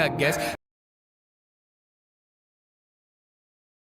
I guess.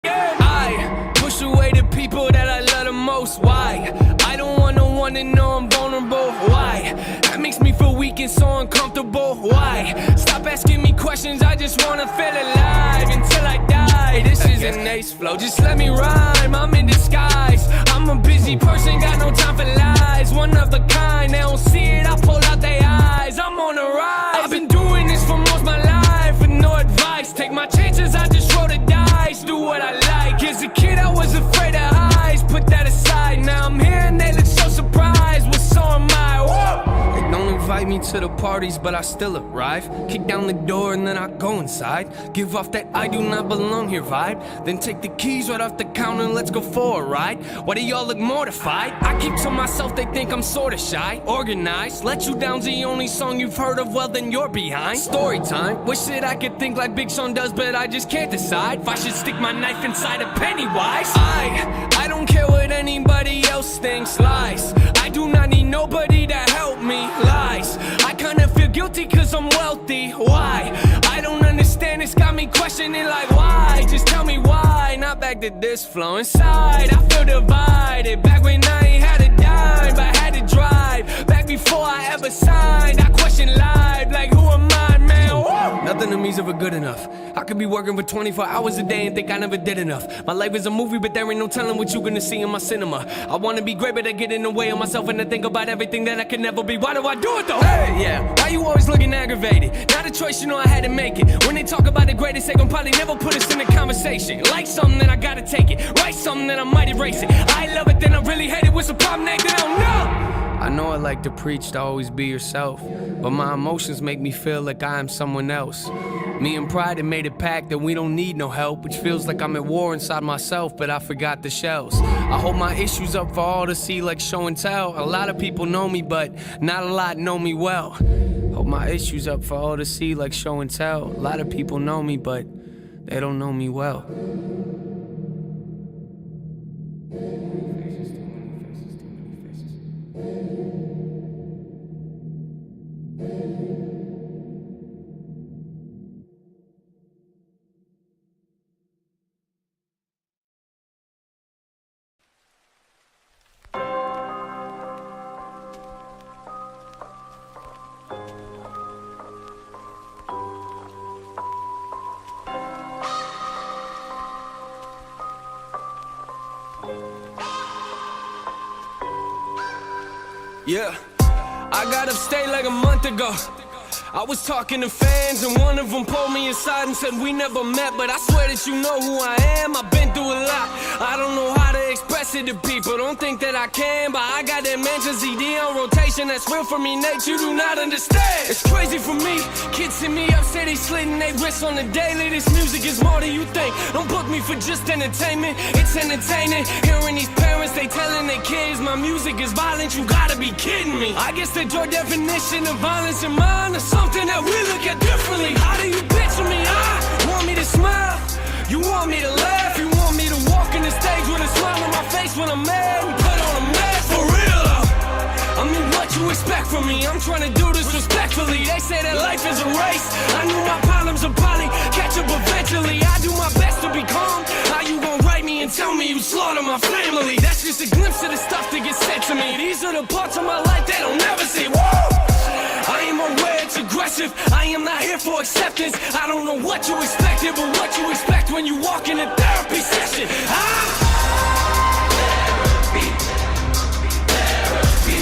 I push away the people that I love the most. Why? I don't want no one to know I'm vulnerable. Why? That makes me feel weak and so uncomfortable. Why? Stop asking me questions, I just wanna feel alive until I die. This is an ace flow, just let me rhyme, I'm in disguise. I'm a busy person, got no time for lies. One of a kind, they don't see it, I pull out their eyes. I'm on a rise, I've been doing this for most my life with no advice. Take my chances, I just roll the dice, do what I like. As a kid I was afraid of highs, put that aside. Now I'm here and they look so surprised, well so am I. Whoa! They don't invite me to the parties but I still arrive. Kick down the door and then I go inside. Give off that I do not belong here vibe. Then take the keys right off the counter and let's go for a ride. Why do y'all look mortified? I keep to myself, they think I'm sorta shy. Organized, Let You Down's the only song you've heard of, well then you're behind. Story time, wish that I could think like Big Sean does, but I just can't decide if I should stick my knife inside a Pennywise. I don't care what anybody else thinks, lies. I do not need nobody to help me, lies. I kinda feel guilty cause I'm wealthy, why? I don't understand, it's got me questioning like why? Just tell me why, not back to this flow inside. I feel divided, back when I ain't had a dime, but had to drive. Back before I ever signed, I question live, like who am I, man? Woo! Nothing to me's ever good enough. I could be working for 24 hours a day and think I never did enough. My life is a movie, but there ain't no telling what you gonna see in my cinema. I wanna be great, but I get in the way of myself and I think about everything that I can never be. Why do I do it though? Hey, yeah, why you always looking aggravated? Not a choice, you know I had to make it. When they talk about the greatest, they gon' probably never put us in a conversation. Like something, then I gotta take it. Write something, then I might erase it. I love it, then I really hate it. What's the problem, they don't know. I know I like to preach to always be yourself, but my emotions make me feel like I am someone else. Me and pride have made a pact that we don't need no help, which feels like I'm at war inside myself, but I forgot the shells. I hold my issues up for all to see like show and tell. A lot of people know me, but not a lot know me well. Hold my issues up for all to see like show and tell. A lot of people know me, but they don't know me well. Yeah, I got upstate like a month ago. I was talking to fans and one of them pulled me aside and said we never met, but I swear that you know who I am. I've been through a lot, I don't know how to express it to people. Don't think that I can, but I got that Mansion CD on rotation. That's real for me, Nate, you do not understand. It's crazy for me, kids hit me up, say they slitting they wrists on the daily. This music is more than you think, don't book me for just entertainment. It's entertaining, hearing these parents, they telling their kids my music is violent, you gotta be kidding me. I guess that your definition of violence in mine is something that we look at differently. How do you picture me? Want me to smile? You want me to laugh? You want me to walk in the stage with a smile on my face when I'm mad and put on a mask? For real though, I mean what you expect from me? I'm trying to do this respectfully. They say that life is a race, I knew my problems would probably catch up eventually. I do my best to be calm. How you gon' write me and tell me you slaughter my family? That's just a glimpse of the stuff that gets said to me. These are the parts of my life they don't never see. Woo! I am aware it's aggressive, I am not here for acceptance. I don't know what you expected, but what you expect when you walk in a therapy session. Therapy session. Therapy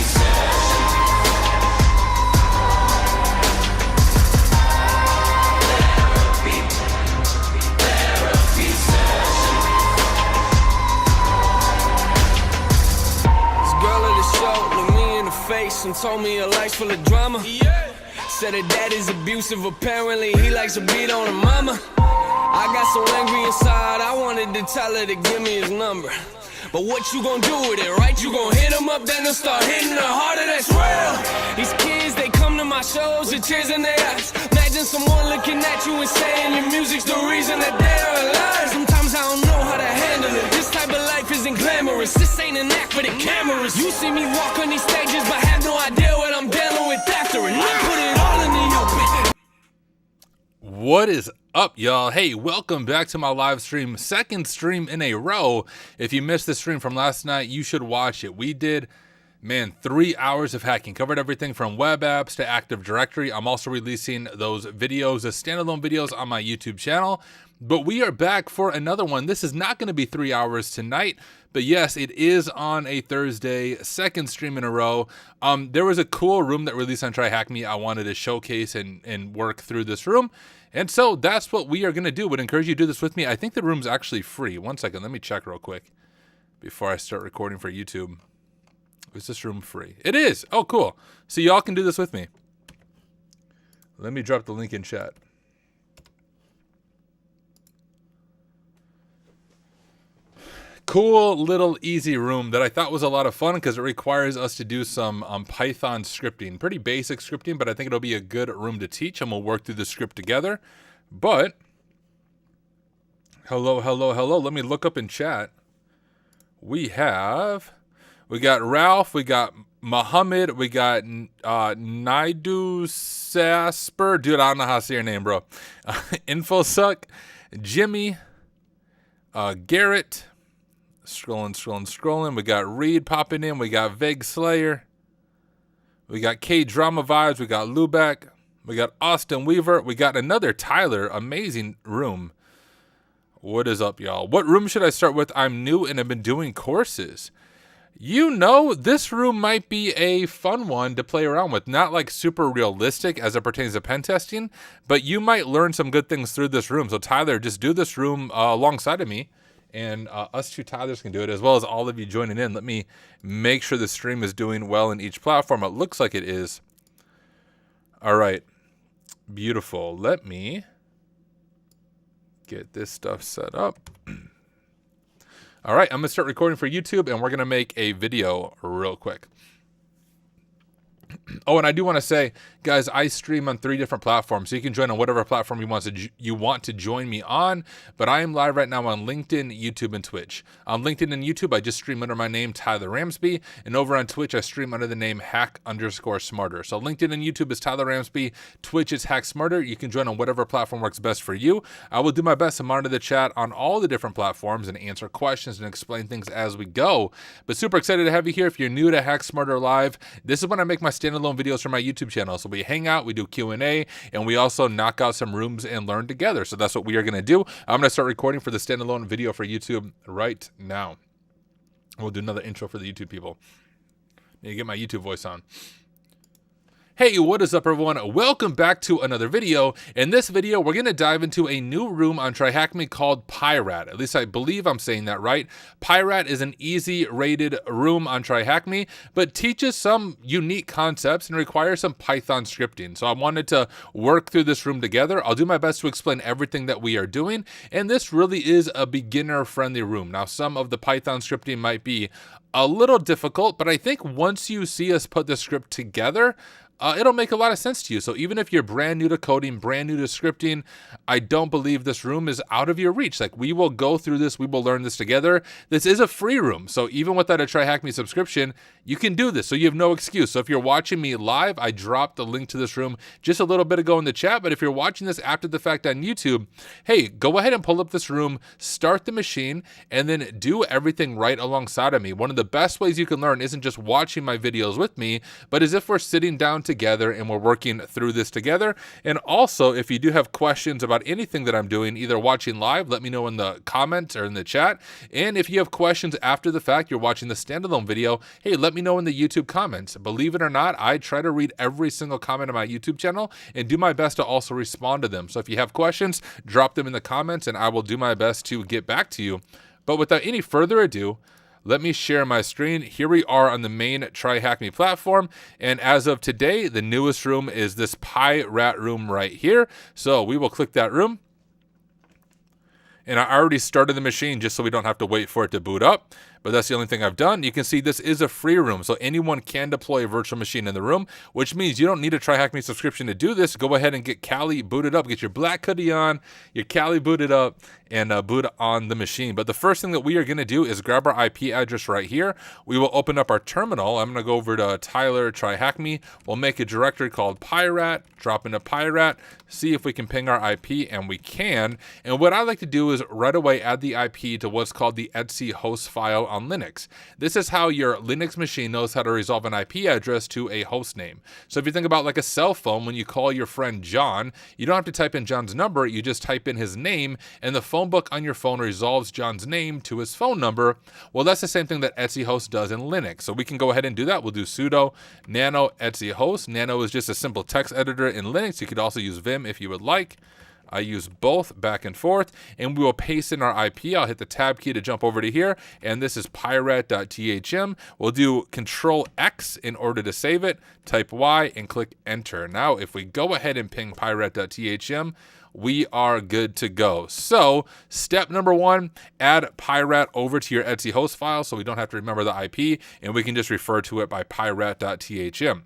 session. This girl at the show looked me in the face and told me her life's full of drama. Said her dad is abusive, apparently he likes to beat on her mama. I got so angry inside, I wanted to tell her to give me his number. But what you gon' do with it, right? You gon' hit him up, then they'll start hitting her harder, that's real. These kids, they come to my shows with tears in their eyes. Imagine someone looking at you and saying your music's the reason that they're alive. Sometimes I don't know how to handle it. This type of life isn't glamorous, this ain't an act for the cameras. You see me walk on these stages, but have no idea what I'm dealing with after. And I put it all in the open. What is up, y'all? Hey, welcome back to my live stream. Second stream in a row. If you missed the stream from last night, you should watch it. We did, 3 hours of hacking. Covered everything from web apps to Active Directory. I'm also releasing those videos as standalone videos on my YouTube channel. But we are back for another one. This is not going to be 3 hours tonight. But yes, it is on a Thursday, second stream in a row. There was a cool room that released on TryHackMe I wanted to showcase and work through this room. And so that's what we are going to do. Would encourage you to do this with me. I think the room's actually free. One second, let me check real quick before I start recording for YouTube. Is this room free? It is. Oh, cool. So y'all can do this with me. Let me drop the link in chat. Cool little easy room that I thought was a lot of fun because it requires us to do some Python scripting. Pretty basic scripting, but I think it'll be a good room to teach, and we'll work through the script together. But, hello. Let me look up in chat. We got Ralph, we got Muhammad, we got Naidu Sasper. Dude, I don't know how to say your name, bro. InfoSuck, Jimmy, Garrett. Scrolling. We got Reed popping in. We got Vague Slayer. We got K-Drama Vibes. We got Lubeck. We got Austin Weaver. We got another Tyler. Amazing room. What is up, y'all? What room should I start with? I'm new and have been doing courses. You know, this room might be a fun one to play around with. Not like super realistic as it pertains to pen testing, but you might learn some good things through this room. So Tyler, just do this room alongside of me. And us two Tylers can do it, as well as all of you joining in. Let me make sure the stream is doing well in each platform. It looks like it is. All right. Beautiful. Let me get this stuff set up. All right. I'm going to start recording for YouTube, and we're going to make a video real quick. Oh, and I do want to say, guys, I stream on 3 different platforms, so you can join on whatever platform you want to join me on. But I am live right now on LinkedIn, YouTube, and Twitch. On LinkedIn and YouTube, I just stream under my name, Tyler Ramsby, and over on Twitch, I stream under the name Hack_Smarter. So LinkedIn and YouTube is Tyler Ramsby, Twitch is Hack Smarter. You can join on whatever platform works best for you. I will do my best to monitor the chat on all the different platforms and answer questions and explain things as we go. But super excited to have you here. If you're new to Hack Smarter Live, this is when I make my standalone videos for my YouTube channel. So we hang out, we do Q&A, and we also knock out some rooms and learn together. So that's what we are going to do. I'm going to start recording for the standalone video for YouTube right now. We'll do another intro for the YouTube people. Need to get my YouTube voice on. Hey, what is up, everyone? Welcome back to another video. In this video, we're going to dive into a new room on TryHackMe called PyRat. At least I believe I'm saying that right. PyRat is an easy rated room on TryHackMe, but teaches some unique concepts and requires some Python scripting. So I wanted to work through this room together. I'll do my best to explain everything that we are doing, and this really is a beginner-friendly room. Now, some of the Python scripting might be a little difficult, but I think once you see us put the script together, it'll make a lot of sense to you. So even if you're brand new to coding, brand new to scripting, I don't believe this room is out of your reach. Like, we will go through this, we will learn this together. This is a free room. So even without a TryHackMe subscription, you can do this. So you have no excuse. So if you're watching me live, I dropped the link to this room just a little bit ago in the chat. But if you're watching this after the fact on YouTube, hey, go ahead and pull up this room, start the machine, and then do everything right alongside of me. One of the best ways you can learn isn't just watching my videos with me, but as if we're sitting down together and we're working through this together. And also, if you do have questions about anything that I'm doing, either watching live, let me know in the comments or in the chat. And if you have questions after the fact, you're watching the standalone video, hey, let me know in the YouTube comments. Believe it or not, I try to read every single comment on my YouTube channel and do my best to also respond to them. So if you have questions, drop them in the comments and I will do my best to get back to you. But without any further ado, let me share my screen. Here we are on the main TryHackMe platform. And as of today, the newest room is this PyRat room right here. So we will click that room. And I already started the machine just so we don't have to wait for it to boot up. but that's the only thing I've done. You can see this is a free room, so anyone can deploy a virtual machine in the room, which means you don't need a TryHackMe subscription to do this. Go ahead and get Kali booted up, get your black hoodie on, your Kali booted up, and boot on the machine. But the first thing that we are going to do is grab our IP address right here. We will open up our terminal. I'm going to go over to Tyler TryHackMe. We'll make a directory called PyRat, drop into PyRat, see if we can ping our IP, and we can. And what I like to do is right away add the IP to what's called the etc host file on Linux. This is how your Linux machine knows how to resolve an IP address to a host name. So if you think about like a cell phone, when you call your friend John, you don't have to type in John's number, you just type in his name, and the phone book on your phone resolves John's name to his phone number. Well, that's the same thing that etc host does in Linux. So we can go ahead and do that. We'll do sudo nano etc host. Nano is just a simple text editor in Linux. You could also use Vim if you would like. I use both back and forth, and we will paste in our IP. I'll hit the tab key to jump over to here, and this is pyrat.thm. We'll do Control X in order to save it, type Y, and click Enter. Now, if we go ahead and ping pyrat.thm, we are good to go. So step number 1, add pyrat over to your etc host file so we don't have to remember the IP, and we can just refer to it by pyrat.thm.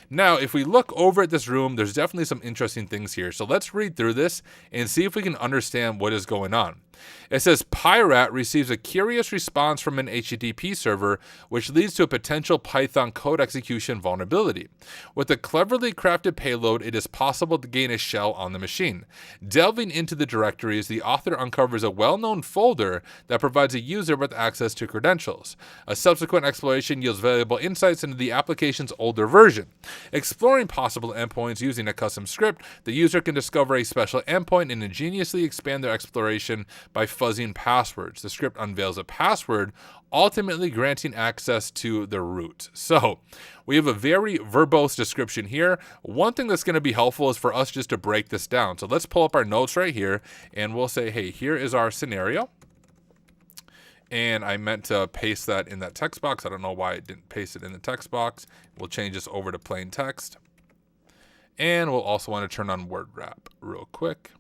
Now, if we look over at this room, there's definitely some interesting things here. So let's read through this and see if we can understand what is going on. It says PyRat receives a curious response from an HTTP server, which leads to a potential Python code execution vulnerability. With a cleverly crafted payload, it is possible to gain a shell on the machine. Delving into the directories, the author uncovers a well-known folder that provides a user with access to credentials. A subsequent exploration yields valuable insights into the application's older version. Exploring possible endpoints using a custom script, the user can discover a special endpoint and ingeniously expand their exploration by fuzzing passwords. The script unveils a password, ultimately granting access to the root. So we have a very verbose description here. One thing that's going to be helpful is for us just to break this down. So let's pull up our notes right here, and we'll say, hey, here is our scenario. And I meant to paste that in that text box. I don't know why it didn't paste it in the text box. We'll change this over to plain text. And we'll also want to turn on word wrap real quick.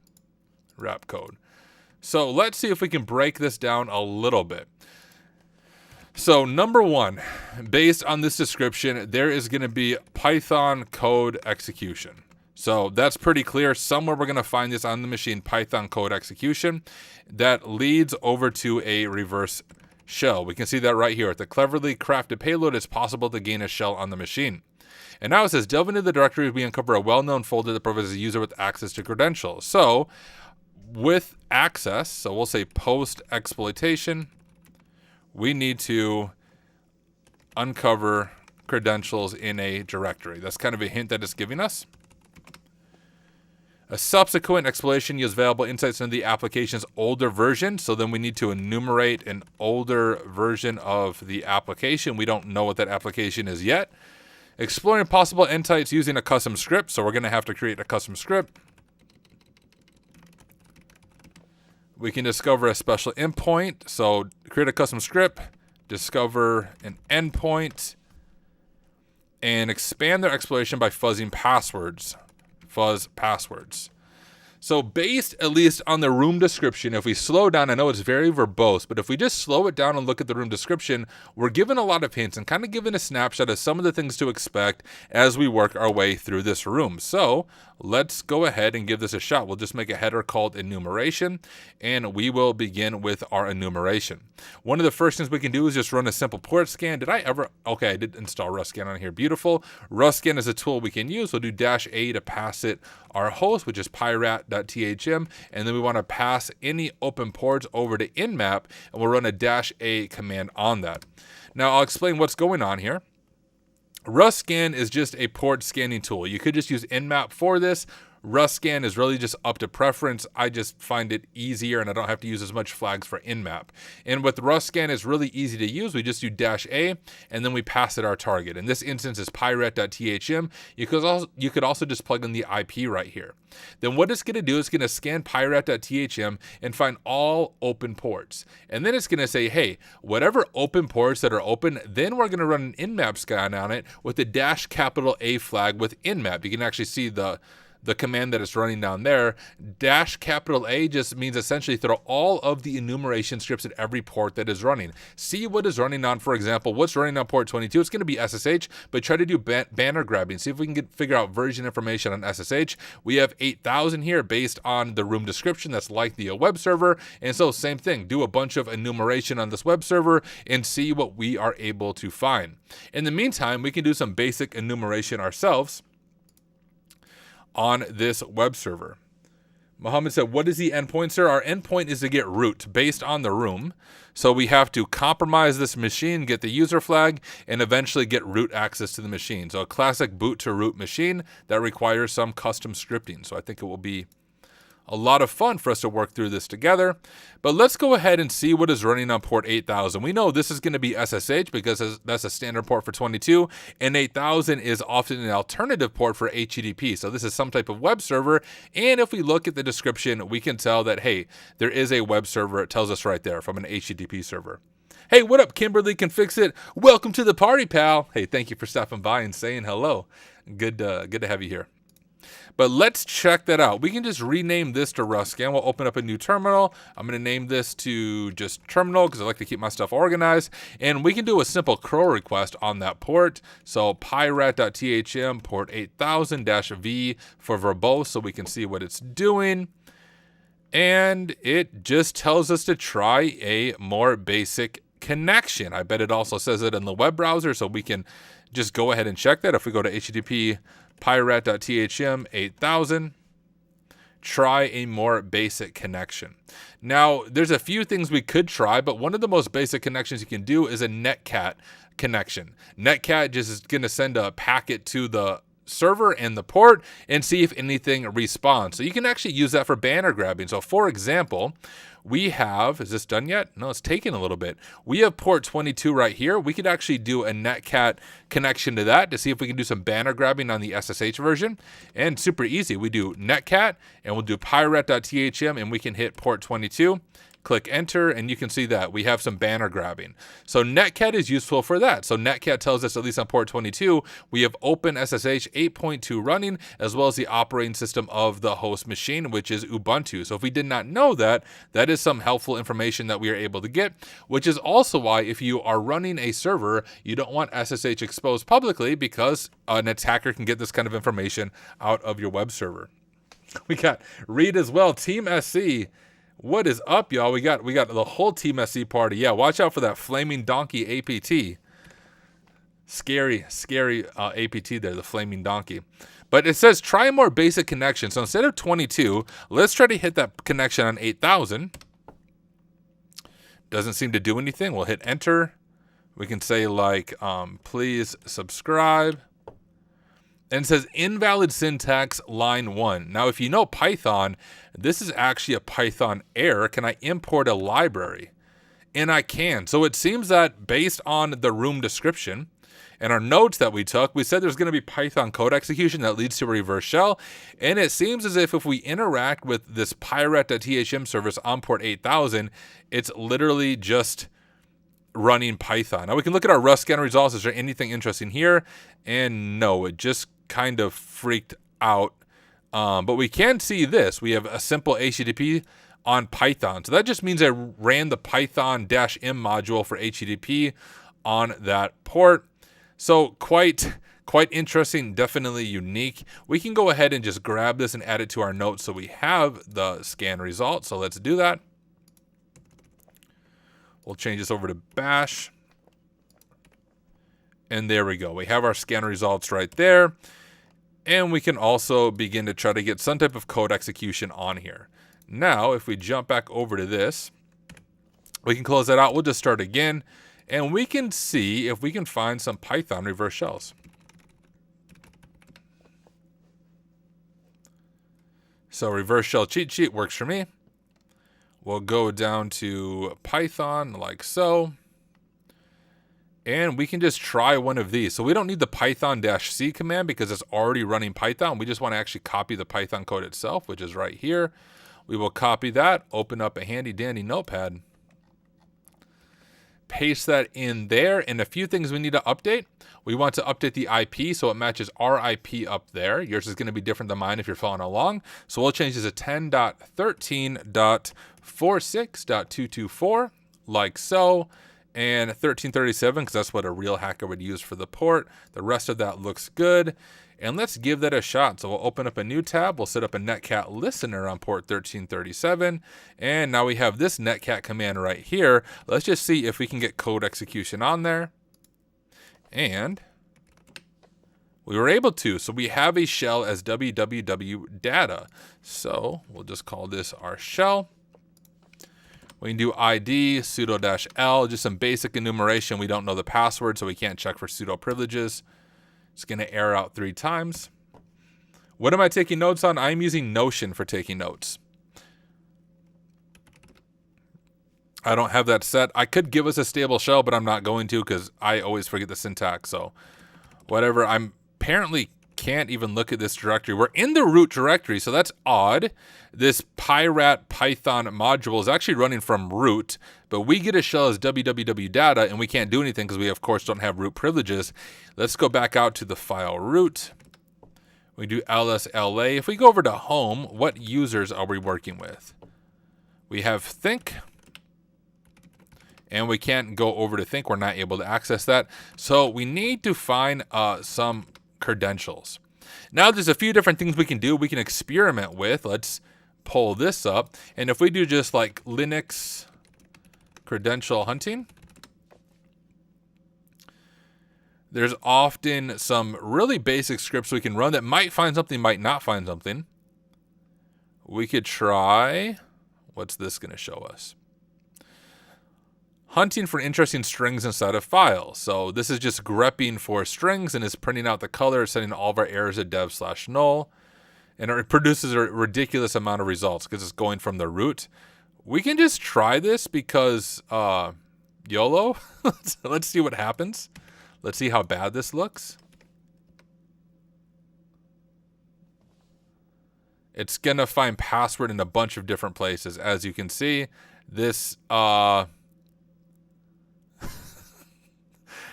Wrap code. So let's see if we can break this down a little bit. So number 1, based on this description, there is going to be Python code execution. So that's pretty clear. Somewhere we're going to find this on the machine, Python code execution, that leads over to a reverse shell. We can see that right here. With the cleverly crafted payload, it's possible to gain a shell on the machine. And now it says, delve into the directory, we uncover a well-known folder that provides a user with access to credentials. So with access, so we'll say post exploitation, we need to uncover credentials in a directory. That's kind of a hint that it's giving us. A subsequent exploration yields valuable insights into the application's older version. So then we need to enumerate an older version of the application. We don't know what that application is yet. Exploring possible endpoints using a custom script. So we're going to have to create a custom script. We can discover a special endpoint. So create a custom script, discover an endpoint, and expand their exploration by fuzzing passwords. Fuzz passwords. So based at least on the room description, if we slow down, I know it's very verbose, but if we just slow it down and look at the room description, we're given a lot of hints and kind of given a snapshot of some of the things to expect as we work our way through this room. So let's go ahead and give this a shot. We'll just make a header called enumeration, and we will begin with our enumeration. One of the first things we can do is just run a simple port scan. Okay, I did install RustScan on here. Beautiful. RustScan is a tool we can use. We'll do -A to pass it our host, which is pyrat.thm, and then we want to pass any open ports over to Nmap, and we'll run a -A command on that. Now I'll explain what's going on here. RustScan is just a port scanning tool. You could just use Nmap for this. RustScan is really just up to preference. I just find it easier and I don't have to use as much flags for Nmap. And with RustScan, it's really easy to use. We just do -A and then we pass it our target. In this instance is pyrat.thm. You could also just plug in the IP right here. Then what it's going to do is going to scan pyrat.thm and find all open ports. And then it's going to say, hey, whatever open ports that are open, then we're going to run an Nmap scan on it with the -A flag with Nmap. You can actually see the the command that it's running down there. -A just means essentially throw all of the enumeration scripts at every port that is running. See what is running on, for example, what's running on port 22. It's going to be SSH, but try to do banner grabbing. See if we can figure out version information on SSH. We have 8,000 here based on the room description. That's likely a web server. And so same thing, do a bunch of enumeration on this web server and see what we are able to find. In the meantime, we can do some basic enumeration ourselves on this web server. Mohammed said, what is the endpoint, sir? Our endpoint is to get root based on the room. So we have to compromise this machine, get the user flag, and eventually get root access to the machine. So a classic boot to root machine that requires some custom scripting. So I think it will be a lot of fun for us to work through this together. But let's go ahead and see what is running on port 8000. We know this is going to be SSH because that's a standard port for 22, and 8000 is often an alternative port for HTTP. So this is some type of web server. And if we look at the description, we can tell that, hey, there is a web server. It tells us right there from an HTTP server. Hey, what up, Kimberly Can Fix It? Welcome to the party, pal. Hey, thank you for stopping by and saying hello. Good to have you here. But let's check that out. We can just rename this to Ruscan. We'll open up a new terminal. I'm going to name this to just terminal because I like to keep my stuff organized. And we can do a simple curl request on that port. So pyrat.thm port 8000-V for verbose so we can see what it's doing. And it just tells us to try a more basic connection. I bet it also says it in the web browser, so we can just go ahead and check that. If we go to HTTP pyrat.thm 8000, try a more basic connection. Now, there's a few things we could try, but one of the most basic connections you can do is a netcat connection. Netcat just is going to send a packet to the server and the port and see if anything responds. So you can actually use that for banner grabbing. So for example, we have, is this done yet? No, it's taking a little bit. We have port 22 right here. We could actually do a netcat connection to that to see if we can do some banner grabbing on the SSH version. And super easy. We do netcat and we'll do pyrat.thm and we can hit port 22. Click enter, and you can see that we have some banner grabbing. So netcat is useful for that. So netcat tells us, at least on port 22, we have OpenSSH 8.2 running, as well as the operating system of the host machine, which is Ubuntu. So if we did not know that, that is some helpful information that we are able to get, which is also why if you are running a server, you don't want SSH exposed publicly because an attacker can get this kind of information out of your web server. We got Reed as well, Team SC. What is up, y'all? We got the whole Team SC party. Yeah, watch out for that Flaming Donkey APT. Scary APT there, the Flaming Donkey. But it says try a more basic connection. So instead of 22, let's try to hit that connection on 8000. Doesn't seem to do anything. We'll hit enter. We can say like, please subscribe. And it says invalid syntax line 1. Now, if you know Python, this is actually a Python error. Can I import a library? And I can. So it seems that based on the room description and our notes that we took, we said there's going to be Python code execution that leads to a reverse shell. And it seems as if we interact with this pyrat.thm service on port 8000, it's literally just running Python. Now we can look at our Ruscan results. Is there anything interesting here? And no, it just kind of freaked out. But we can see this. We have a simple HTTP on Python. So that just means I ran the Python-m module for HTTP on that port. So quite interesting, definitely unique. We can go ahead and just grab this and add it to our notes so we have the scan result. So let's do that. We'll change this over to bash. And there we go. We have our scan results right there. And we can also begin to try to get some type of code execution on here. Now, if we jump back over to this, we can close that out. We'll just start again. And we can see if we can find some Python reverse shells. So reverse shell cheat sheet works for me. We'll go down to Python like so. And we can just try one of these. So we don't need the python-c command because it's already running Python. We just want to actually copy the Python code itself, which is right here. We will copy that, open up a handy dandy notepad. paste that in there. And a few things we need to update. We want to update the IP so it matches our IP up there. Yours is going to be different than mine if you're following along. So we'll change this to 10.13.46.224 like so. And 1337 because that's what a real hacker would use for the port. The rest of that looks good. And let's give that a shot. So we'll open up a new tab. We'll set up a Netcat listener on port 1337. And now we have this Netcat command right here. Let's just see if we can get code execution on there. And we were able to. So we have a shell as www data. So we'll just call this our shell. We can do ID, sudo-l, just some basic enumeration. We don't know the password, so we can't check for sudo privileges. It's going to error out 3 times. What am I taking notes on? I'm using Notion for taking notes. I don't have that set. I could give us a stable shell, but I'm not going to because I always forget the syntax. So whatever. I'm apparently can't even look at this directory. We're in the root directory, so that's odd. This Pyrat Python module is actually running from root, but we get a shell as www data, and we can't do anything because we, of course, don't have root privileges. Let's go back out to the file root. We do lsla. If we go over to home, what users are we working with? We have think, and we can't go over to think. We're not able to access that. So we need to find some credentials. Now there's a few different things we can do. We can experiment with. Let's pull this up. And if we do just like Linux credential hunting, there's often some really basic scripts we can run that might find something, might not find something. We could try, what's this going to show us? Hunting for interesting strings inside of files. So this is just grepping for strings and is printing out the color, setting all of our errors at dev/null. And it produces a ridiculous amount of results because it's going from the root. We can just try this because YOLO. Let's see what happens. Let's see how bad this looks. It's going to find password in a bunch of different places. As you can see, this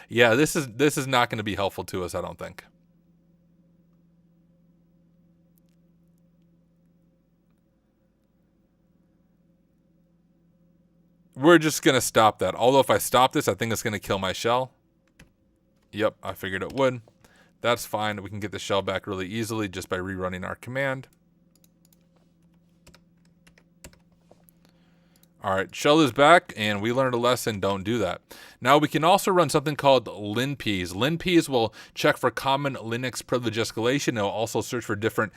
yeah, this is not going to be helpful to us, I don't think. We're just going to stop that. Although if I stop this, I think it's going to kill my shell. Yep, I figured it would. That's fine. We can get the shell back really easily just by rerunning our command. All right, shell is back, and we learned a lesson. Don't do that. Now, we can also run something called linpeas. Linpeas will check for common Linux privilege escalation. It'll also search for different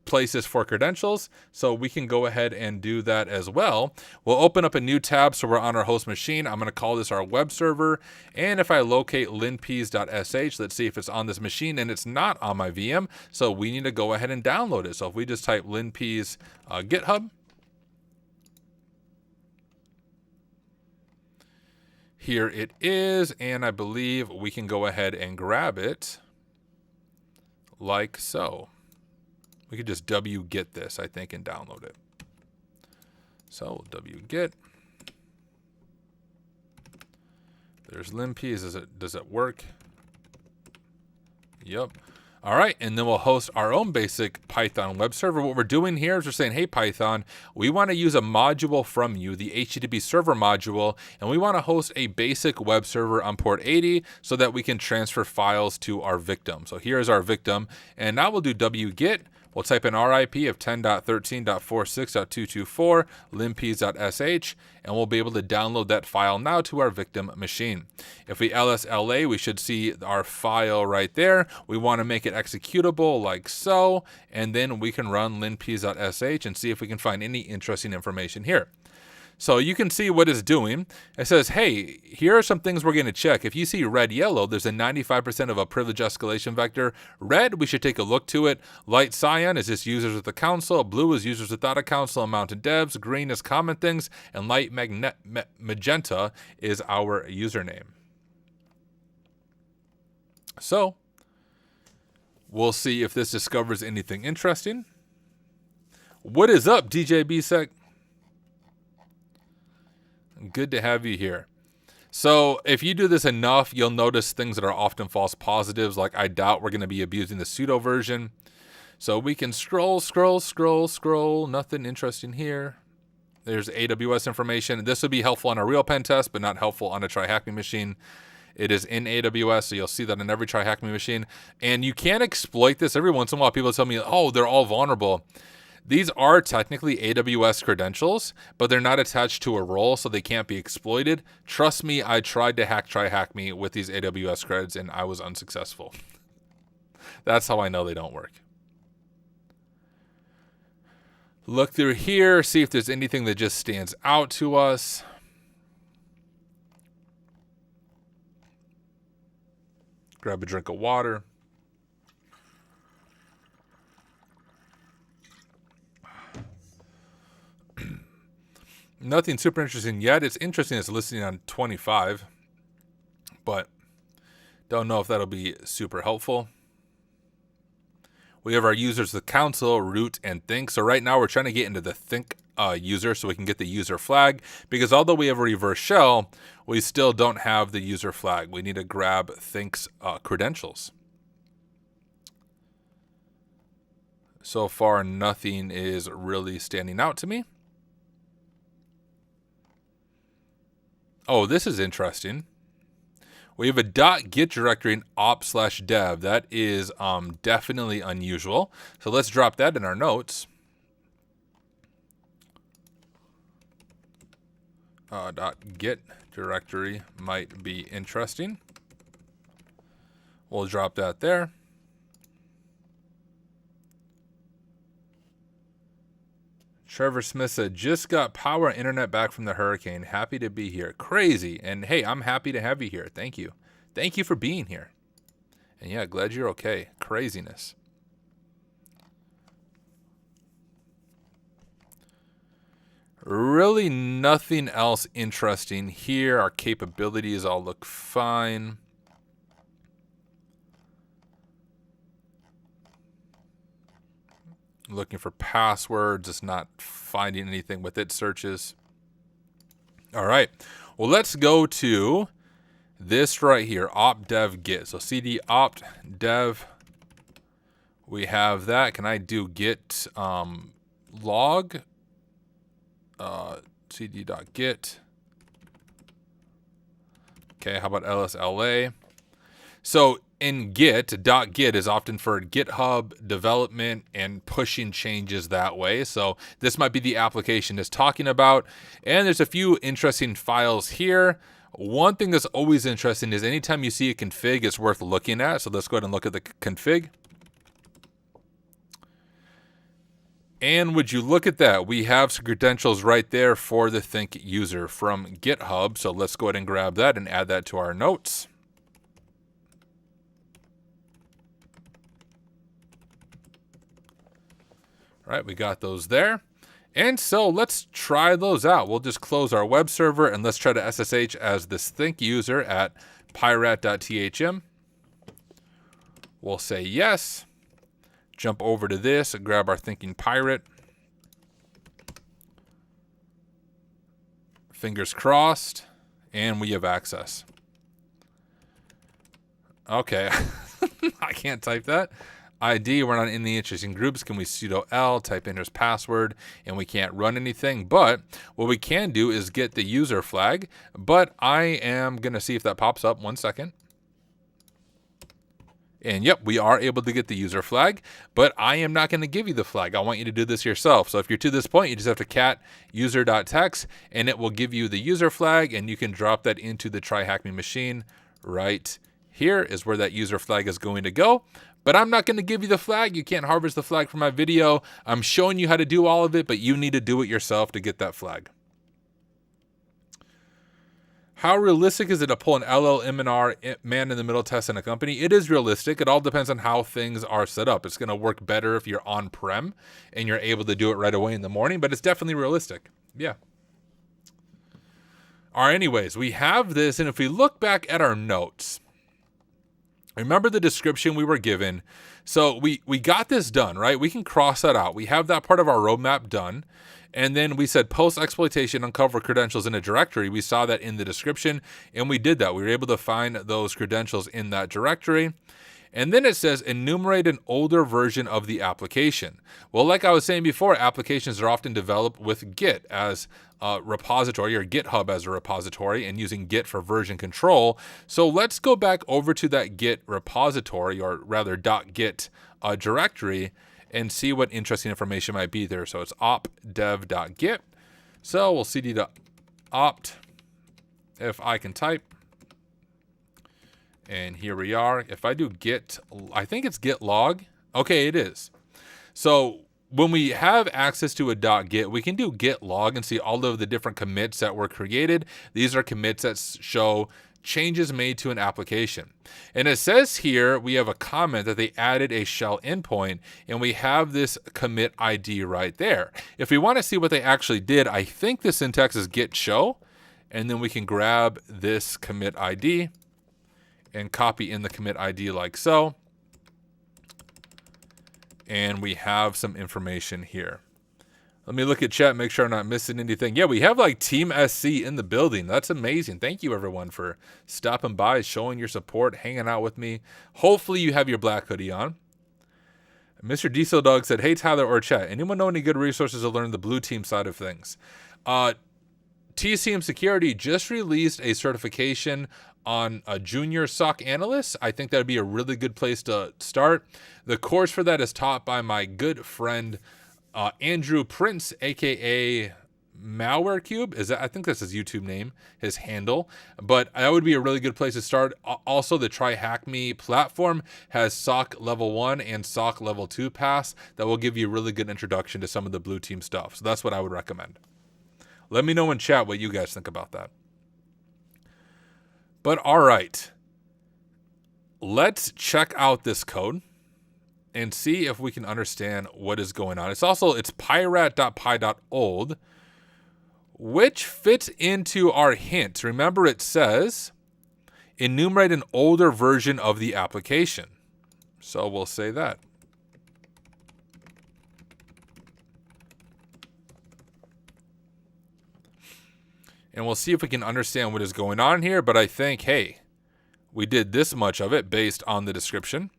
places for credentials. So we can go ahead and do that as well. We'll open up a new tab so we're on our host machine. I'm going to call this our web server. And if I locate linpeas.sh, let's see if it's on this machine, and it's not on my VM. So we need to go ahead and download it. So if we just type linpeas GitHub, here it is, and I believe we can go ahead and grab it like so. We could just wget this, I think, and download it. So wget. There's linpeas. Does it work? Yep. All right, and then we'll host our own basic Python web server. What we're doing here is we're saying, hey, Python, we want to use a module from you, the HTTP server module, and we want to host a basic web server on port 80 so that we can transfer files to our victim. So here's our victim, and now we'll do wget. We'll type in our IP of 10.13.46.224, linpeas.sh, and we'll be able to download that file now to our victim machine. If we lsla, we should see our file right there. We want to make it executable like so, and then we can run linpeas.sh and see if we can find any interesting information here. So you can see what it's doing. It says, hey, here are some things we're going to check. If you see red, yellow, there's a 95% of a privilege escalation vector. Red, we should take a look to it. Light cyan is just users with a console. Blue is users without a console and mounted devs. Green is common things. And light magenta is our username. So we'll see if this discovers anything interesting. What is up, DJ BSEC? Good to have you here. So if you do this enough, you'll notice things that are often false positives, like I doubt we're going to be abusing the pseudo version. So we can scroll, nothing interesting here. There's AWS information. This would be helpful on a real pen test, but not helpful on a TryHackMe machine. It is in AWS, so you'll see that in every TryHackMe machine. And you can exploit this. Every once in a while, people tell me, oh, they're all vulnerable. These are technically AWS credentials, but they're not attached to a role, so they can't be exploited. Trust me, I tried to hack TryHackMe with these AWS creds, and I was unsuccessful. That's how I know they don't work. Look through here, see if there's anything that just stands out to us. Grab a drink of water. Nothing super interesting yet. It's interesting it's listing on 25, but don't know if that'll be super helpful. We have our users, the council, root, and think. So right now we're trying to get into the think user so we can get the user flag, because although we have a reverse shell, we still don't have the user flag. We need to grab think's credentials. So far, nothing is really standing out to me. Oh, this is interesting. We have a .git directory in op/dev. That is definitely unusual. So let's drop that in our notes. .git directory might be interesting. We'll drop that there. Trevor Smith said, just got power and internet back from the hurricane. Happy to be here. Crazy. And hey, I'm happy to have you here. Thank you. Thank you for being here. And yeah, glad you're okay. Craziness. Really nothing else interesting here. Our capabilities all look fine. Looking for passwords, it's not finding anything with its searches. All right, well, let's go to this right here, opt dev git. So cd opt dev, we have that. Can I do git log cd.git? Okay, how about lsla? So in Git, .git is often for GitHub development and pushing changes that way. So this might be the application it's talking about. And there's a few interesting files here. One thing that's always interesting is anytime you see a config, it's worth looking at. So let's go ahead and look at the config. And would you look at that? We have some credentials right there for the Think user from GitHub. So let's go ahead and grab that and add that to our notes. All right, we got those there. And so let's try those out. We'll just close our web server and let's try to SSH as this Think user at pyrat.thm. We'll say yes. Jump over to this and grab our Thinking Pirate. Fingers crossed. And we have access. Okay. I can't type that. ID, we're not in the interesting groups. Can we sudo L, type in his password, and we can't run anything. But what we can do is get the user flag. But I am going to see if that pops up. 1 second. And yep, we are able to get the user flag, but I am not going to give you the flag. I want you to do this yourself. So if you're to this point, you just have to cat user.text, and it will give you the user flag, and you can drop that into the TryHackMe machine. Right here is where that user flag is going to go. But I'm not going to give you the flag. You can't harvest the flag from my video. I'm showing you how to do all of it, but you need to do it yourself to get that flag. How realistic is it to pull an LLM man-in-the-middle test in a company? It is realistic. It all depends on how things are set up. It's going to work better if you're on-prem and you're able to do it right away in the morning, but it's definitely realistic. Yeah. All right, anyways, we have this, and if we look back at our notes, Remember the description we were given. So we got this done, right? We can cross that out. We have that part of our roadmap done. And then we said post-exploitation, uncover credentials in a directory. We saw that in the description, and we did that. We were able to find those credentials in that directory. And then it says enumerate an older version of the application. Well, like I was saying before, applications are often developed with Git as a repository, or GitHub as a repository, and using Git for version control. So let's go back over to that Git repository, or rather .git directory, and see what interesting information might be there. So it's opt.dev.git. So we'll cd to opt, if I can type. And here we are. If I do git, I think it's git log. Okay, it is. So when we have access to a .git, we can do git log and see all of the different commits that were created. These are commits that show changes made to an application. And it says here, we have a comment that they added a shell endpoint, and we have this commit ID right there. If we want to see what they actually did, I think the syntax is git show, and then we can grab this commit ID and copy in the commit ID like so. And we have some information here. Let me look at chat, make sure I'm not missing anything. Yeah, we have like Team SC in the building. That's amazing. Thank you everyone for stopping by, showing your support, hanging out with me. Hopefully you have your black hoodie on. Mr. Diesel Dog said, hey Tyler or chat, anyone know any good resources to learn the blue team side of things? TCM Security just released a certification on a junior SOC analyst. I think that would be a really good place to start. The course for that is taught by my good friend Andrew Prince, aka MalwareCube. I think that's his YouTube name, his handle. But that would be a really good place to start. Also, the TryHackMe platform has SOC Level 1 and SOC Level 2 pass that will give you a really good introduction to some of the blue team stuff. So that's what I would recommend. Let me know in chat what you guys think about that. But all right, let's check out this code and see if we can understand what is going on. It's pyrat.py.old, which fits into our hint. Remember, it says enumerate an older version of the application. So we'll say that. And we'll see if we can understand what is going on here. But I think, hey, we did this much of it based on the description.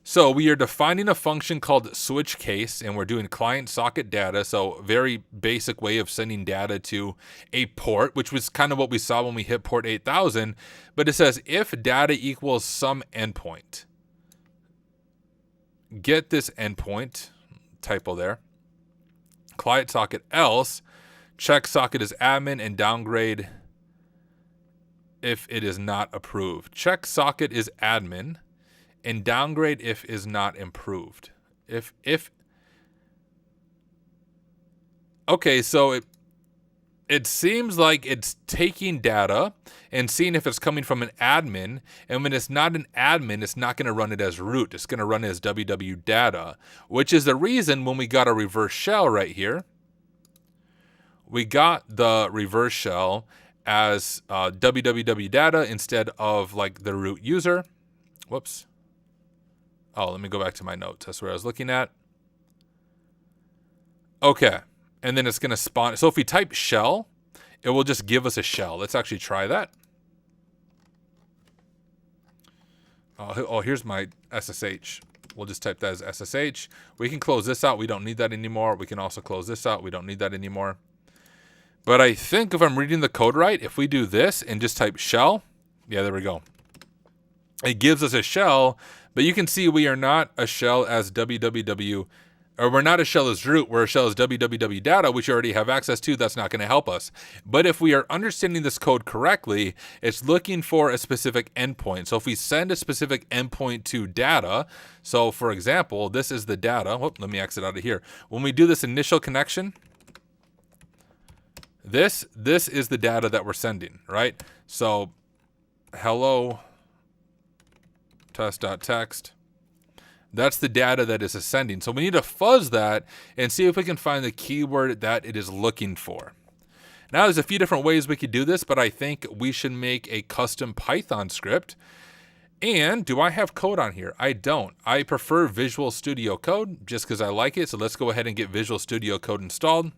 So we are defining a function called switch case, and we're doing client socket data. So very basic way of sending data to a port, which was kind of what we saw when we hit port 8000. But it says if data equals some endpoint, get this endpoint, typo there, client socket else, check socket is admin and downgrade if it is not approved. Check socket is admin and downgrade if is not improved. Okay, so it seems like it's taking data and seeing if it's coming from an admin, and when it's not an admin, it's not going to run it as root. It's going to run it as www data, which is the reason when we got a reverse shell right here, we got the reverse shell as www data instead of like the root user. Whoops. Oh, let me go back to my notes. That's where I was looking at. Okay. And then it's going to spawn. So if we type shell, it will just give us a shell. Let's actually try that. Oh, here's my SSH. We'll just type that as SSH. We can close this out. We don't need that anymore. We can also close this out. We don't need that anymore. But I think if I'm reading the code right, if we do this and just type shell, yeah, there we go. It gives us a shell, but you can see we are not a shell as www, or we're not a shell as root, we're a shell as www data, which you already have access to. That's not going to help us. But if we are understanding this code correctly, it's looking for a specific endpoint. So if we send a specific endpoint to data, so for example, this is the data. Whoop, let me exit out of here. When we do this initial connection, this is the data that we're sending, right? So hello test.text. That's the data that is ascending. So we need to fuzz that and see if we can find the keyword that it is looking for. Now, there's a few different ways we could do this, but I think we should make a custom Python script. And do I have code on here? I don't. I prefer Visual Studio Code just because I like it. So let's go ahead and get Visual Studio Code installed.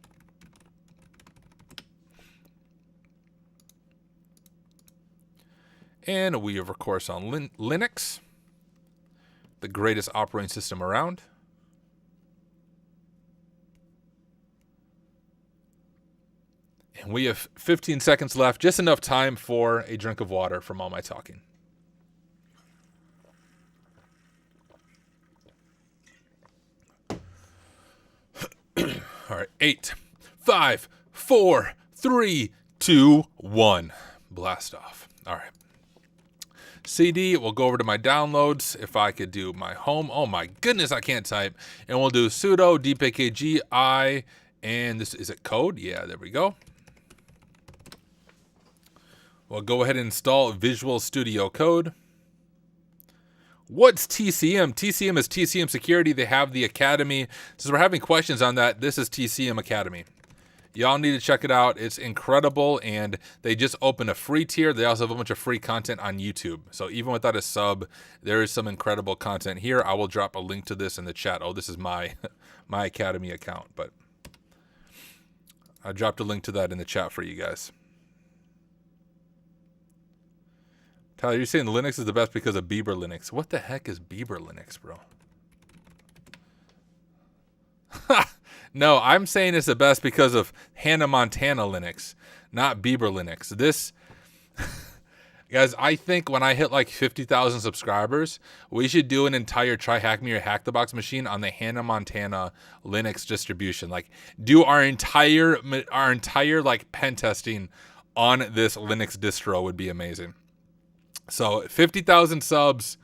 And we are, of course, on Linux, the greatest operating system around. And we have 15 seconds left, just enough time for a drink of water from all my talking. All right, 8, 5, 4, 3, 2, 1. Blast off. All right. CD, we'll go over to my downloads. If I could do my home. Oh my goodness, I can't type. And we'll do sudo dpkg I, and this, is it code? Yeah, there we go. We'll go ahead and install Visual Studio Code. What's TCM? TCM is TCM Security. They have the Academy. Since we're having questions on that, this is TCM Academy. Y'all need to check it out. It's incredible, and they just opened a free tier. They also have a bunch of free content on YouTube. So even without a sub, there is some incredible content here. I will drop a link to this in the chat. Oh, this is my Academy account, but I dropped a link to that in the chat for you guys. Tyler, you're saying Linux is the best because of Bieber Linux. What the heck is Bieber Linux, bro? No, I'm saying it's the best because of Hannah Montana Linux, not Bieber Linux. This, guys, I think when I hit like 50,000 subscribers, we should do an entire Try Hack Me or Hack the Box machine on the Hannah Montana Linux distribution. Like, do our entire like pen testing on this Linux distro would be amazing. So 50,000 subs,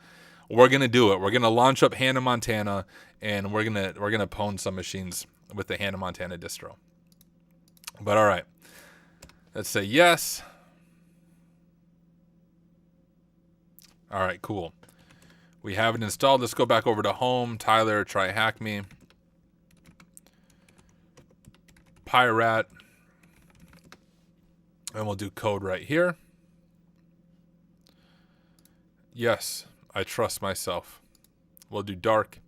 we're gonna do it. We're gonna launch up Hannah Montana, and we're gonna pwn some machines with the Hannah Montana distro. But all right, let's say yes. All right, cool. We have it installed. Let's go back over to home. Tyler, Try Hack Me. Pyrat, and we'll do code right here. Yes, I trust myself. We'll do dark.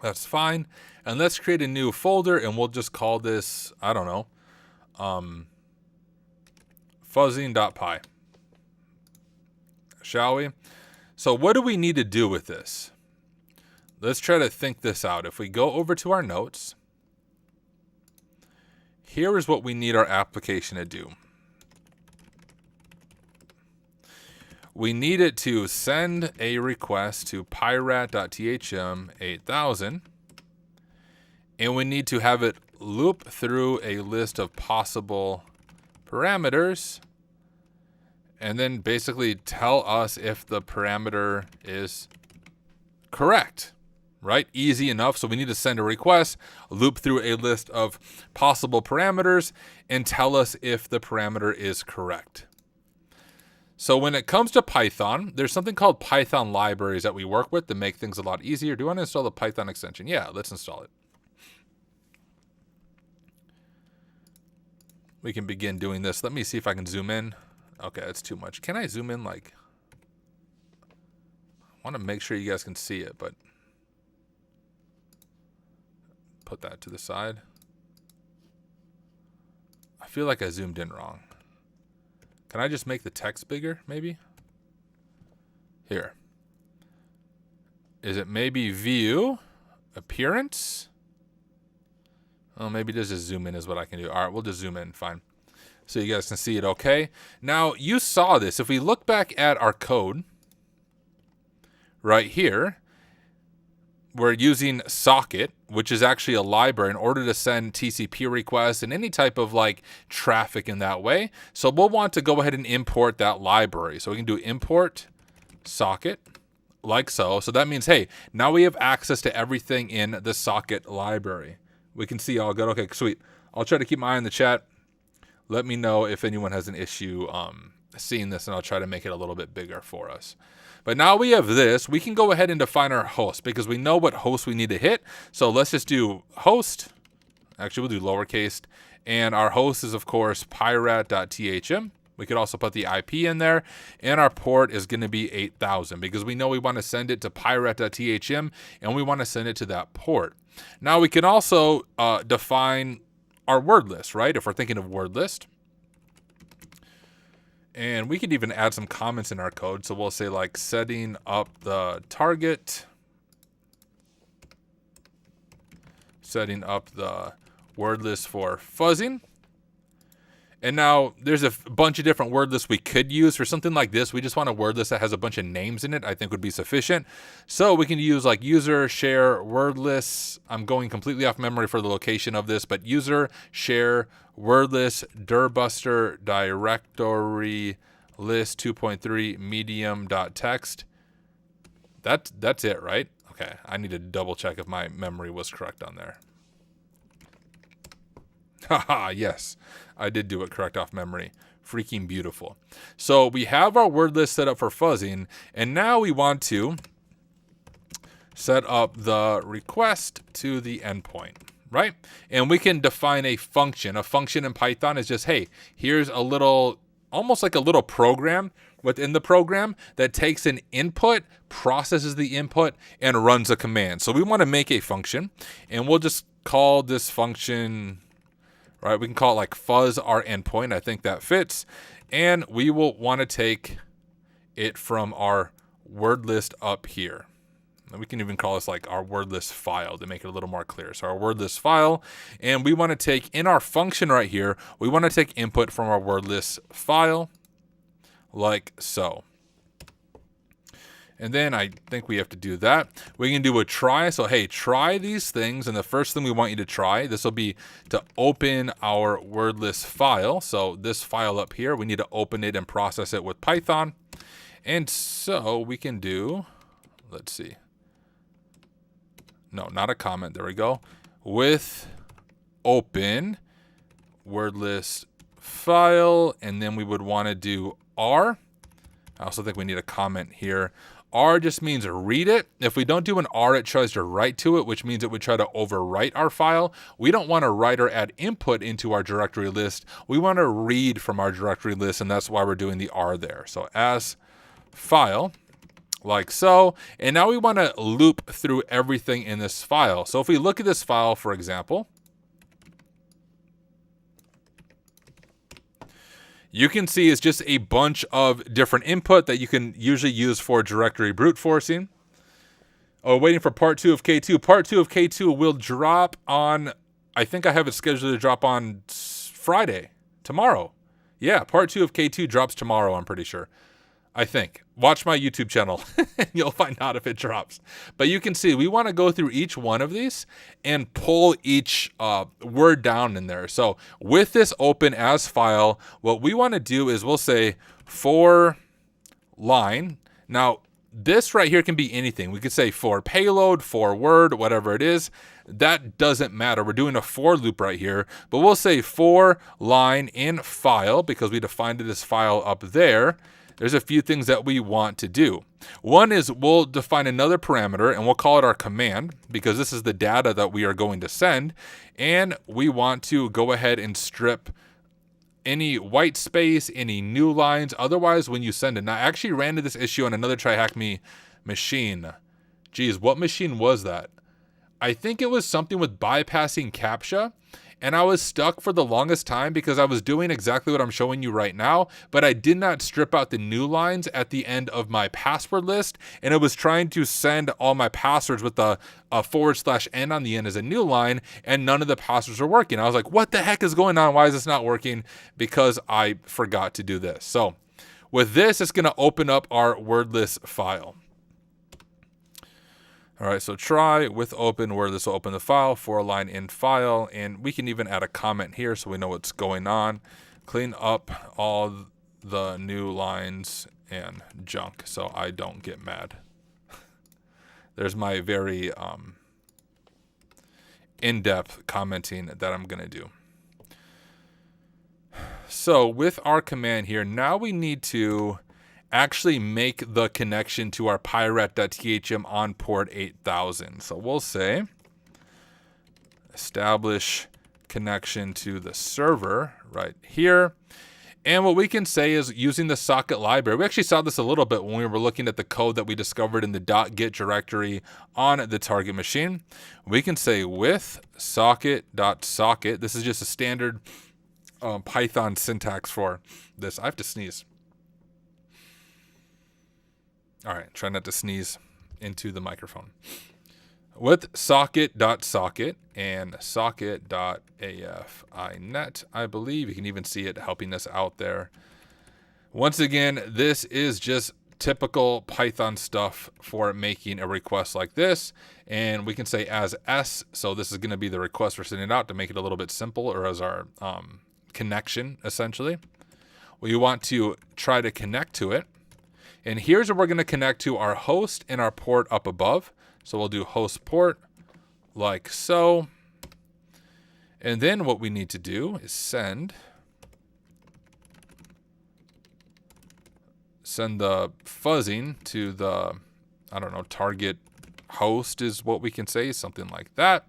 That's fine. And let's create a new folder, and we'll just call this, I don't know, fuzzing.py. Shall we? So what do we need to do with this? Let's try to think this out. If we go over to our notes, here is what we need our application to do. We need it to send a request to pyrat.thm 8000, and we need to have it loop through a list of possible parameters, and then basically tell us if the parameter is correct, right? Easy enough. So we need to send a request, loop through a list of possible parameters, and tell us if the parameter is correct. So when it comes to Python, there's something called Python libraries that we work with to make things a lot easier. Do you want to install the Python extension? Yeah, let's install it. We can begin doing this. Let me see if I can zoom in. Okay, that's too much. Can I zoom in like... I want to make sure you guys can see it, but... Put that to the side. I feel like I zoomed in wrong. Can I just make the text bigger, maybe? Here. Is it maybe view? Appearance? Oh, maybe just zoom in is what I can do. All right, we'll just zoom in, fine. So you guys can see it okay. Now, you saw this. If we look back at our code, right here, we're using socket, which is actually a library in order to send TCP requests and any type of like traffic in that way. So we'll want to go ahead and import that library. So we can do import socket like so. So that means, hey, now we have access to everything in the socket library. We can see all good. Okay, sweet. I'll try to keep my eye on the chat. Let me know if anyone has an issue seeing this, and I'll try to make it a little bit bigger for us. But now we have this, we can go ahead and define our host because we know what host we need to hit. So let's just do host Actually, we'll do lowercase. And our host is, of course, pyrat.thm. We could also put the IP in there. And our port is going to be 8000 because we know we want to send it to pyrat.thm and we want to send it to that port. Now, we can also define our word list, right? If we're thinking of word list. And we could even add some comments in our code. So we'll say like setting up the target, setting up the word list for fuzzing. And now there's a bunch of different word lists we could use for something like this. We just want a word list that has a bunch of names in it, I think would be sufficient. So we can use like user share word lists. I'm going completely off memory for the location of this, but user share word list dirbuster directory list 2.3 medium.txt. That's it, right? Okay, I need to double check if my memory was correct on there. Haha, yes, I did do it correct off memory. Freaking beautiful. So we have our word list set up for fuzzing, and now we want to set up the request to the endpoint, right? And we can define a function. A function in Python is just, hey, here's a little, almost like a little program within the program that takes an input, processes the input, and runs a command. So we want to make a function, and we'll just call this function, right? We can call it like fuzz our endpoint. I think that fits. And we will want to take it from our word list up here. And we can even call this like our word list file to make it a little more clear. So our word list file, and we want to take in our function right here, we want to take input from our word list file like so. And then I think we have to do that. We can do a try. So, hey, try these things. And the first thing we want you to try, this will be to open our word list file. So this file up here, we need to open it and process it with Python. And so we can do, let's see. No, not a comment. There we go. With open word list file. And then we would want to do R. I also think we need a comment here. R just means read it. If we don't do an R, it tries to write to it, which means it would try to overwrite our file. We don't want to write or add input into our directory list. We want to read from our directory list, and that's why we're doing the R there. So as file, like so. And now we want to loop through everything in this file. So if we look at this file, for example, you can see it's just a bunch of different input that you can usually use for directory brute forcing. Oh, waiting for part 2 of K2. Part 2 of K2 will drop on, I think I have it scheduled to drop on Friday, tomorrow. Yeah, part 2 of K2 drops tomorrow, I'm pretty sure. I think. Watch my YouTube channel and you'll find out if it drops. But you can see we want to go through each one of these and pull each word down in there. So with this open as file, what we want to do is we'll say for line. Now, this right here can be anything. We could say for payload, for word, whatever it is. That doesn't matter. We're doing a for loop right here, but we'll say for line in file because we defined it as file up there. There's a few things that we want to do. One is we'll define another parameter and we'll call it our command because this is the data that we are going to send. And we want to go ahead and strip any white space, any new lines. Otherwise, when you send it, now I actually ran into this issue on another TryHackMe machine. Geez, what machine was that? I think it was something with bypassing CAPTCHA. And I was stuck for the longest time because I was doing exactly what I'm showing you right now, but I did not strip out the new lines at the end of my password list. And it was trying to send all my passwords with the /n on the end as a new line, and none of the passwords were working. I was like, what the heck is going on? Why is this not working? Because I forgot to do this. So with this, it's going to open up our word list file. All right, so try with open where this will open the file for a line in file. And we can even add a comment here so we know what's going on. Clean up all the new lines and junk so I don't get mad. There's my very in-depth commenting that I'm going to do. So with our command here, now we need to actually make the connection to our pyrat.thm on port 8000. So we'll say establish connection to the server right here. And what we can say is using the socket library. We actually saw this a little bit when we were looking at the code that we discovered in the .git directory on the target machine. We can say with socket.socket. This is just a standard Python syntax for this. I have to sneeze. All right, try not to sneeze into the microphone. With socket.socket and socket.afinet, I believe. You can even see it helping us out there. Once again, this is just typical Python stuff for making a request like this. And we can say as S, so this is going to be the request we're sending out to make it a little bit simple, or as our connection, essentially. We want to try to connect to it. And here's where we're going to connect to our host and our port up above. So we'll do host port like so. And then what we need to do is send the fuzzing to the, I don't know, target host is what we can say, something like that.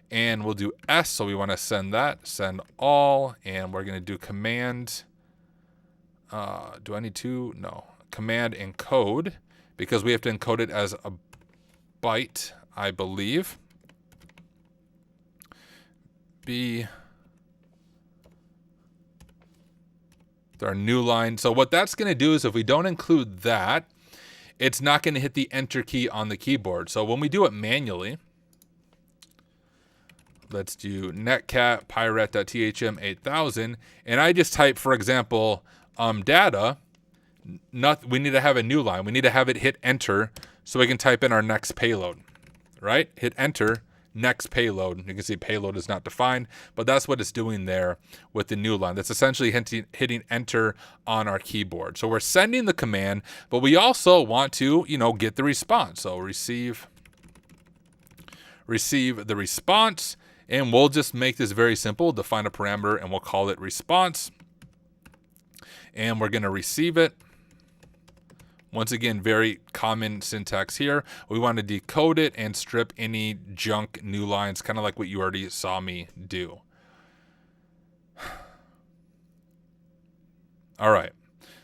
And we'll do S, so we want to send that, send all, and we're going to do command. Do I need to? No. Command encode, because we have to encode it as a byte, I believe. B. Our new line. So what that's going to do is if we don't include that, it's not going to hit the enter key on the keyboard. So when we do it manually, let's do netcat pirate.thm 8000, and I just type, for example, data. We need to have a new line. We need to have it hit enter so we can type in our next payload, right? Hit enter, next payload. You can see payload is not defined, but that's what it's doing there with the new line. That's essentially hitting enter on our keyboard. So we're sending the command, but we also want to, get the response. So receive the response, and we'll just make this very simple. Define a parameter, and we'll call it response. And we're going to receive it. Once again, very common syntax here. We want to decode it and strip any junk new lines, kind of like what you already saw me do. All right.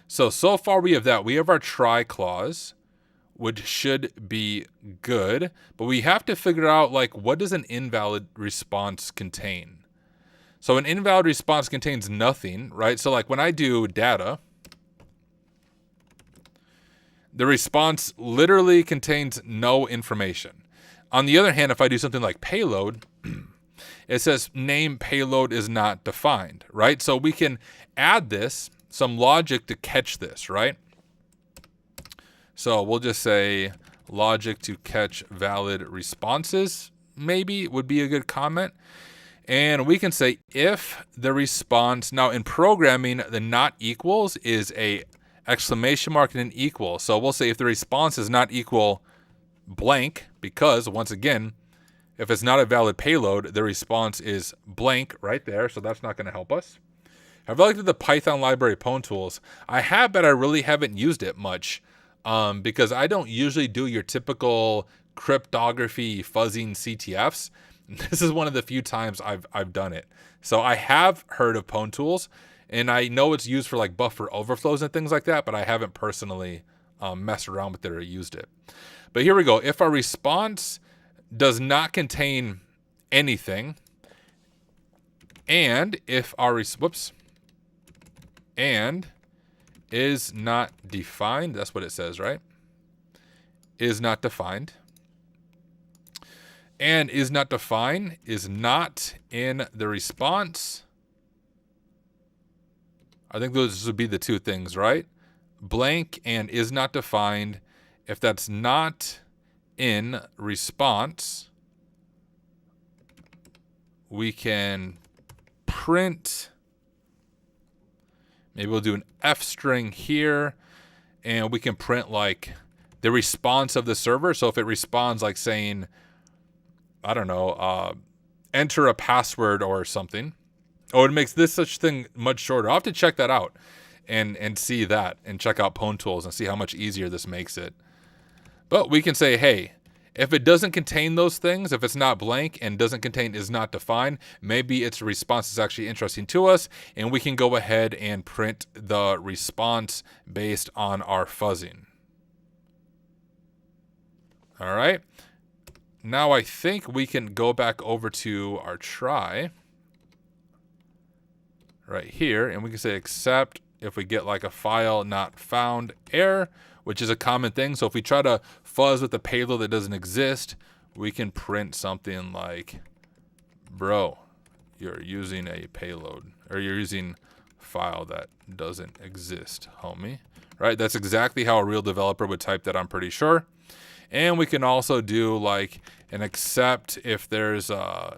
So far we have that. We have our try clause, which should be good, but we have to figure out, what does an invalid response contain? So an invalid response contains nothing, right? So when I do data, the response literally contains no information. On the other hand, if I do something like payload, it says name payload is not defined, right? So we can add some logic to catch this, right? So we'll just say logic to catch valid responses, maybe would be a good comment. And we can say if the response, now in programming, the not equals is a exclamation mark and an equal. So we'll say if the response is not equal blank, because once again, if it's not a valid payload, the response is blank right there. So that's not going to help us. Have I looked at the Python library PwnTools? I have, but I really haven't used it much because I don't usually do your typical cryptography fuzzing CTFs. This is one of the few times I've done it. So I have heard of PwnTools, and I know it's used for buffer overflows and things like that, but I haven't personally messed around with it or used it. But here we go. If our response does not contain anything, and if our and is not defined, that's what it says, right? Is not defined. And is not defined is not in the response. I think those would be the two things, right? Blank and is not defined. If that's not in response, we can print. Maybe we'll do an F string here, and we can print the response of the server. So if it responds saying, I don't know, enter a password or something. Oh, it makes this such thing much shorter. I'll have to check that out and see that and check out PwnTools and see how much easier this makes it. But we can say, hey, If it doesn't contain those things, if it's not blank and doesn't contain is not defined, maybe its response is actually interesting to us, and we can go ahead and print the response based on our fuzzing. All right. Now I think we can go back over to our try right here, and we can say except if we get like a file not found error, which is a common thing. So if we try to fuzz with a payload that doesn't exist, we can print something like, bro, you're using a payload, or you're using a file that doesn't exist, homie. Right? That's exactly how a real developer would type that, I'm pretty sure. And we can also do like an except if there's a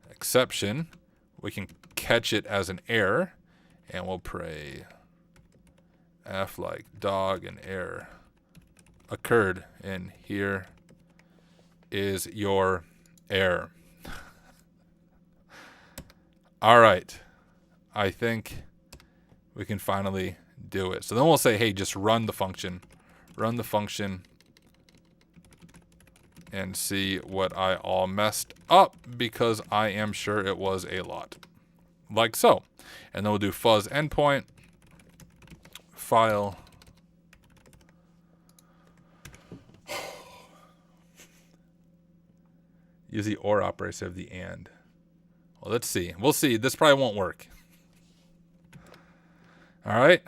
exception, we can catch it as an error, and we'll pray F like dog and error occurred, and here is your error. All right, I think we can finally do it. So then we'll say, hey, just run the function, and see what I all messed up, because I am sure it was a lot. Like so. And then we'll do fuzz endpoint, file, use the or operator instead of the and. Well, let's see. We'll see. This probably won't work. All right.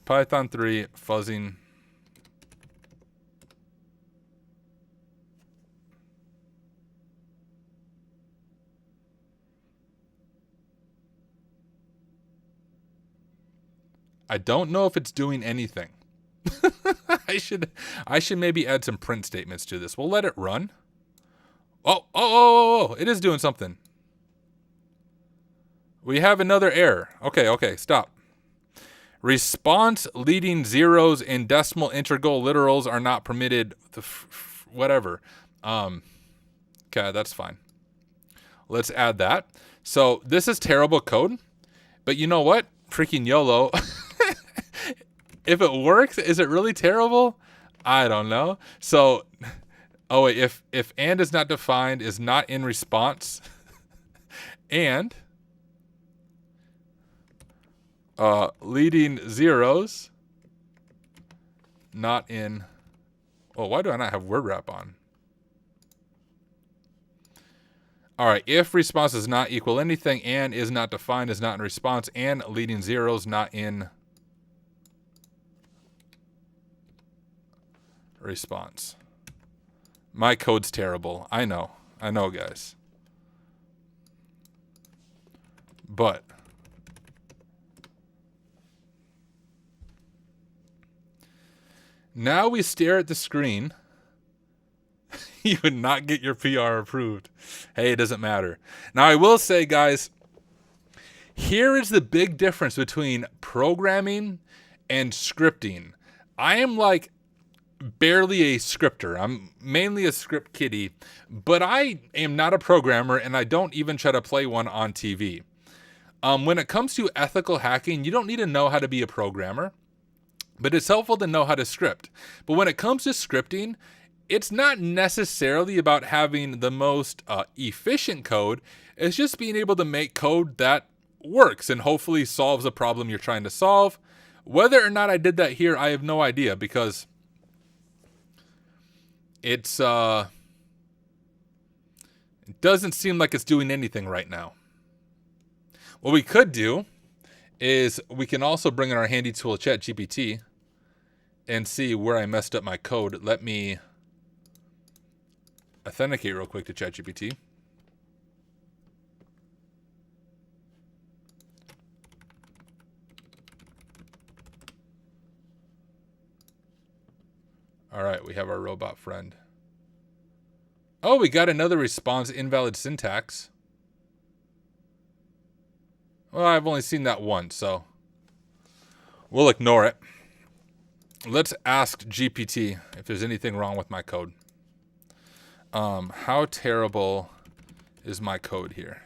Python 3 fuzzing. I don't know if it's doing anything. I should maybe add some print statements to this. We'll let it run. Oh, it is doing something. We have another error. Okay, stop. Response leading zeros in decimal integral literals are not permitted. Whatever. Okay, that's fine. Let's add that. So this is terrible code, but you know what? Freaking YOLO. If it works, is it really terrible? I don't know. So, oh wait, if and is not defined is not in response, and leading zeros not in. Oh, why do I not have word wrap on? All right, if response does not equal anything, and is not defined, is not in response, and leading zeros not in response. My code's terrible. I know, guys. But now we stare at the screen. You would not get your PR approved. Hey, it doesn't matter. Now, I will say, guys, here is the big difference between programming and scripting. I am like barely a scripter. I'm mainly a script kiddie, but I am not a programmer, and I don't even try to play one on TV. When it comes to ethical hacking, you don't need to know how to be a programmer, but it's helpful to know how to script. But when it comes to scripting, it's not necessarily about having the most efficient code. It's just being able to make code that works and hopefully solves a problem you're trying to solve. Whether or not I did that here, I have no idea, because it doesn't seem like it's doing anything right now. What we could do is we can also bring in our handy tool ChatGPT and see where I messed up my code. Let me authenticate real quick to ChatGPT. All right, we have our robot friend. Oh, we got another response, invalid syntax. Well, I've only seen that once, so we'll ignore it. Let's ask GPT if there's anything wrong with my code. How terrible is my code here?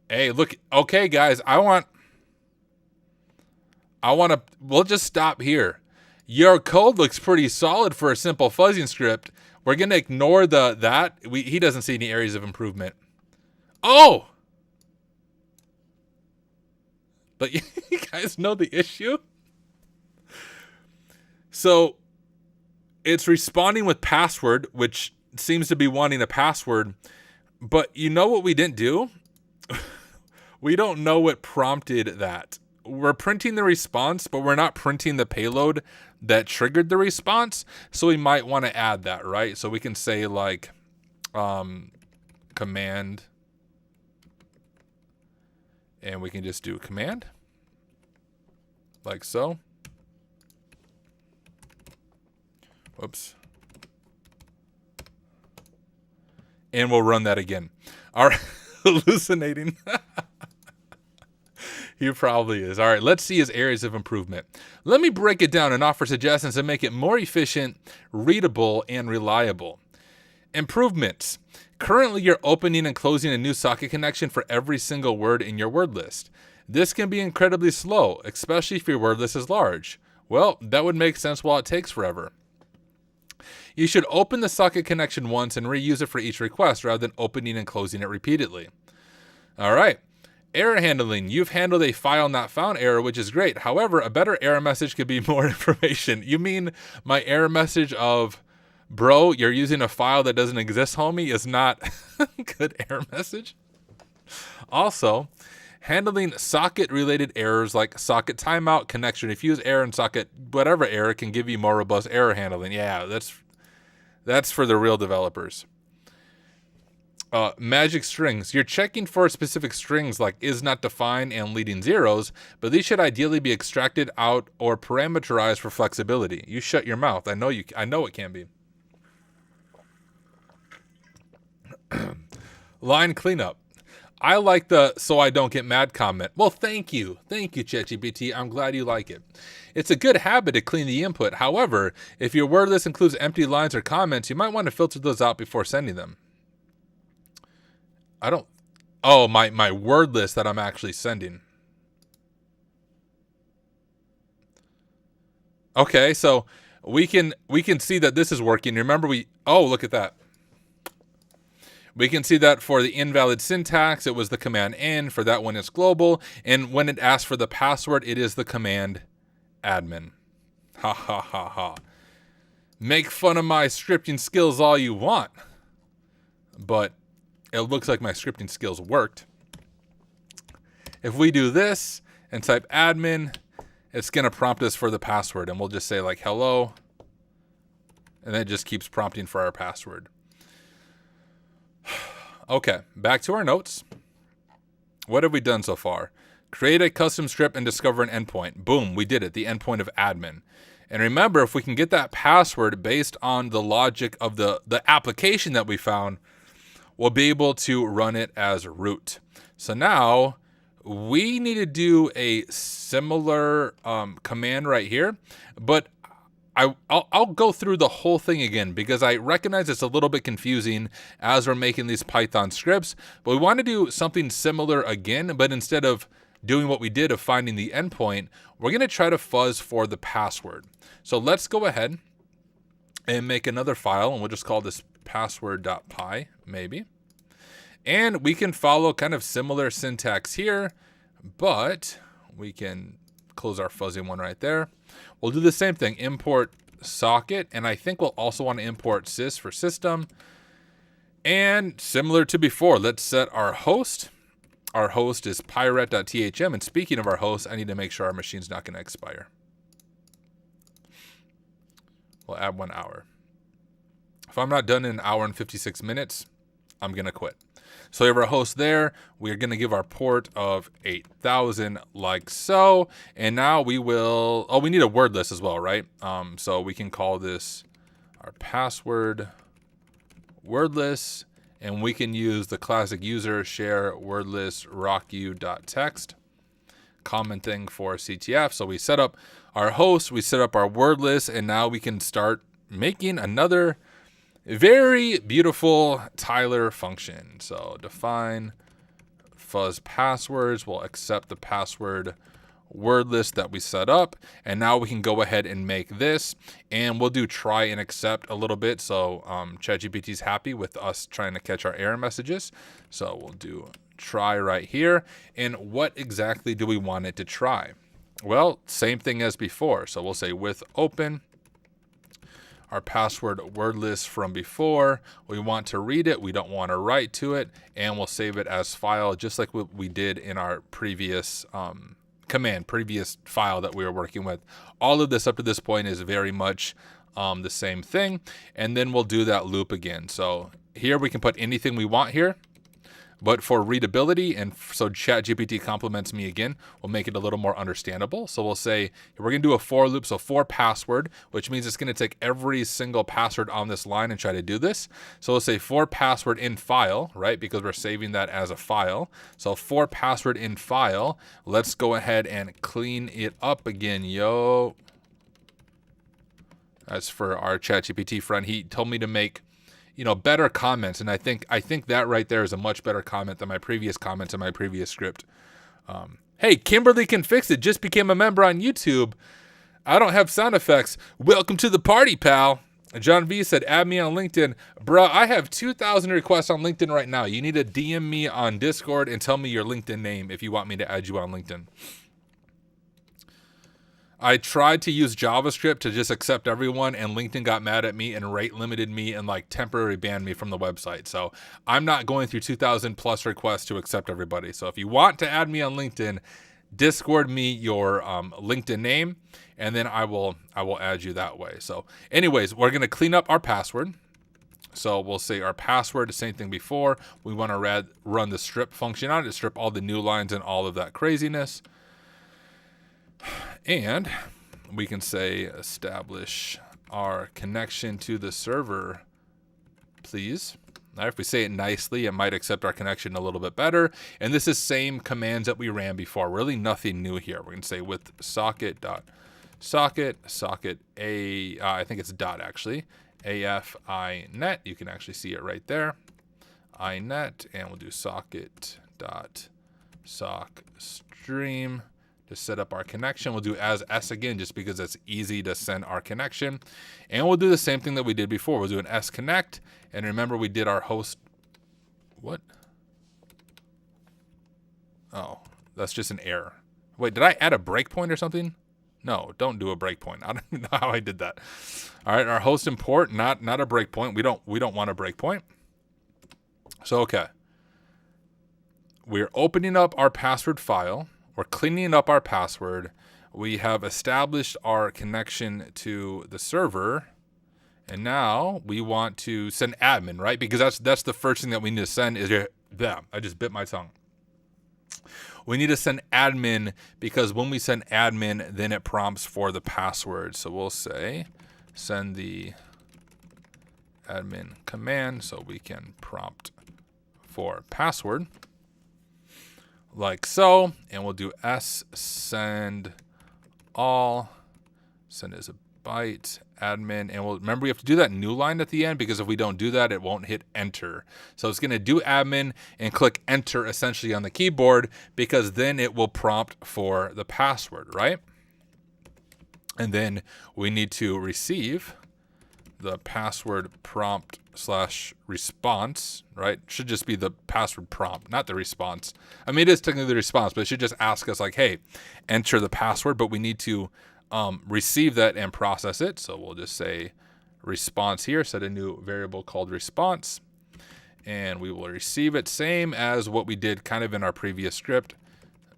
Hey, look. Okay, guys, we'll just stop here. Your code looks pretty solid for a simple fuzzing script. We're going to ignore he doesn't see any areas of improvement. Oh! But you guys know the issue? So it's responding with password, which seems to be wanting a password. But you know what we didn't do? We don't know what prompted that. We're printing the response, but we're not printing the payload that triggered the response. So we might want to add that, right? So we can say like command, and we can just do command like so. Whoops. And we'll run that again. All right, hallucinating. He probably is. All right, let's see his areas of improvement. Let me break it down and offer suggestions to make it more efficient, readable, and reliable. Improvements. Currently, you're opening and closing a new socket connection for every single word in your word list. This can be incredibly slow, especially if your word list is large. Well, that would make sense while it takes forever. You should open the socket connection once and reuse it for each request rather than opening and closing it repeatedly. All right. Error handling. You've handled a file not found error, which is great. However, a better error message could be more information. You mean my error message of, bro, you're using a file that doesn't exist, homie, is not a good error message? Also, handling socket-related errors like socket timeout, connection refuse error, and socket whatever error can give you more robust error handling. Yeah, that's for the real developers. Magic strings. You're checking for specific strings like is not defined and leading zeros, but these should ideally be extracted out or parameterized for flexibility. You shut your mouth. I know it can be. Line cleanup. I like the so I don't get mad comment. Well, thank you. Thank you, ChatGPT. I'm glad you like it. It's a good habit to clean the input. However, if your word list includes empty lines or comments, you might want to filter those out before sending them. My word list that I'm actually sending. Okay, so we can see that this is working. Remember look at that. We can see that for the invalid syntax, it was the command N. For that one, it's global. And when it asks for the password, it is the command admin. Ha ha ha ha. Make fun of my scripting skills all you want. But it looks like my scripting skills worked. If we do this and type admin, it's going to prompt us for the password. And we'll just say like hello. And then it just keeps prompting for our password. Okay, back to our notes. What have we done so far? Create a custom script and discover an endpoint. Boom, we did it, the endpoint of admin. And remember, if we can get that password based on the logic of the application that we found, we'll be able to run it as root. So now we need to do a similar command right here, but I'll go through the whole thing again because I recognize it's a little bit confusing as we're making these Python scripts, but we want to do something similar again, but instead of doing what we did of finding the endpoint, we're going to try to fuzz for the password. So let's go ahead and make another file, and we'll just call this password.py maybe. And we can follow kind of similar syntax here, but we can close our fuzzy one right there. We'll do the same thing, import socket, and I think we'll also want to import sys for system. And similar to before, let's set our host. Our host is pyret.thm, and speaking of our host, I need to make sure our machine's not going to expire. We'll add 1 hour. If I'm not done in 1 hour and 56 minutes, I'm going to quit. So we have our host there. We're going to give our port of 8000 like so. And now we will, we need a word list as well, right? So we can call this our password word list. And we can use the classic user share word list rocku.txt. Common thing for CTF. So we set up our host, we set up our word list, and now we can start making another very beautiful Tyler function. So define fuzz passwords. We'll accept the password word list that we set up. And now we can go ahead and make this, and we'll do try and accept a little bit. So ChatGPT is happy with us trying to catch our error messages. So we'll do try right here. And what exactly do we want it to try? Well, same thing as before. So we'll say with open our password word list from before. We want to read it. We don't want to write to it. And we'll save it as file, just like what we did in our previous previous file that we were working with. All of this up to this point is very much the same thing. And then we'll do that loop again. So here we can put anything we want here. But for readability, and so ChatGPT compliments me again, we'll make it a little more understandable. So we'll say, we're going to do a for loop, so for password, which means it's going to take every single password on this line and try to do this. So we'll say for password in file, right? Because we're saving that as a file. So for password in file, let's go ahead and clean it up again, yo. As for our ChatGPT friend, he told me to make better comments. And I think that right there is a much better comment than my previous comments in my previous script. Hey, Kimberly Can Fix It just became a member on YouTube. I don't have sound effects. Welcome to the party, pal. John V said, add me on LinkedIn. Bruh, I have 2,000 requests on LinkedIn right now. You need to DM me on Discord and tell me your LinkedIn name if you want me to add you on LinkedIn. I tried to use JavaScript to just accept everyone, and LinkedIn got mad at me and rate limited me and temporarily banned me from the website. So I'm not going through 2,000 plus requests to accept everybody. So if you want to add me on LinkedIn, Discord me your LinkedIn name, and then I will add you that way. So anyways, we're going to clean up our password. So we'll say our password, the same thing before. We want to run the strip function on it to strip all the new lines and all of that craziness. And we can say establish our connection to the server, please. Now, if we say it nicely, it might accept our connection a little bit better. And this is same commands that we ran before. Really nothing new here. We're going to say with socket, I think it's dot actually, AF inet. You can actually see it right there. inet, and we'll do socket dot sock stream. To set up our connection. We'll do as S again, just because it's easy to send our connection. And we'll do the same thing that we did before. We'll do an S connect. And remember, we did our host. What? Oh, that's just an error. Wait, did I add a breakpoint or something? No, don't do a breakpoint. I don't know how I did that. All right, our host import, not a breakpoint. We don't want a breakpoint. So, okay. We're opening up our password file. We're cleaning up our password. We have established our connection to the server. And now we want to send admin, right? Because that's the first thing that we need to send is I just bit my tongue. We need to send admin because when we send admin, then it prompts for the password. So we'll say send the admin command so we can prompt for password. Like so, and we'll do s send all, send as a byte, admin, and we'll remember we have to do that new line at the end because if we don't do that, it won't hit enter. So it's going to do admin and click enter essentially on the keyboard because then it will prompt for the password, right? And then we need to receive the password prompt / response, right? Should just be the password prompt, not the response. I mean, it is technically the response, but it should just ask us hey, enter the password, but we need to receive that and process it. So we'll just say response here, set a new variable called response, and we will receive it. Same as what we did kind of in our previous script.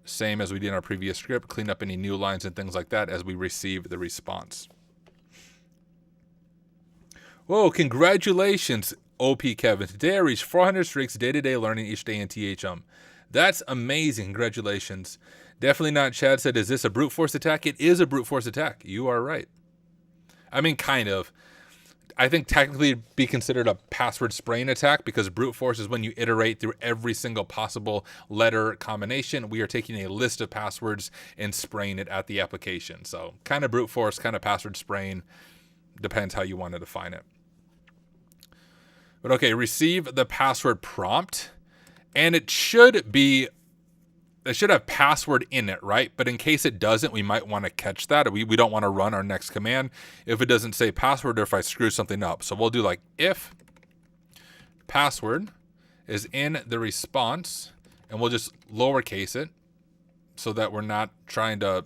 Same as we did in our previous script, clean up any new lines and things like that as we receive the response. Whoa, congratulations, OP Kevin. Today I reached 400 streaks day-to-day learning each day in THM. That's amazing. Congratulations. Definitely not. Chad said, is this a brute force attack? It is a brute force attack. You are right. I mean, kind of. I think technically it'd be considered a password spraying attack because brute force is when you iterate through every single possible letter combination. We are taking a list of passwords and spraying it at the application. So kind of brute force, kind of password spraying. Depends how you want to define it. But okay, receive the password prompt. And it should be it should have password in it, right? But in case it doesn't, we might want to catch that. We don't want to run our next command if it doesn't say password or if I screw something up. So we'll do like if password is in the response, and we'll just lowercase it so that we're not trying to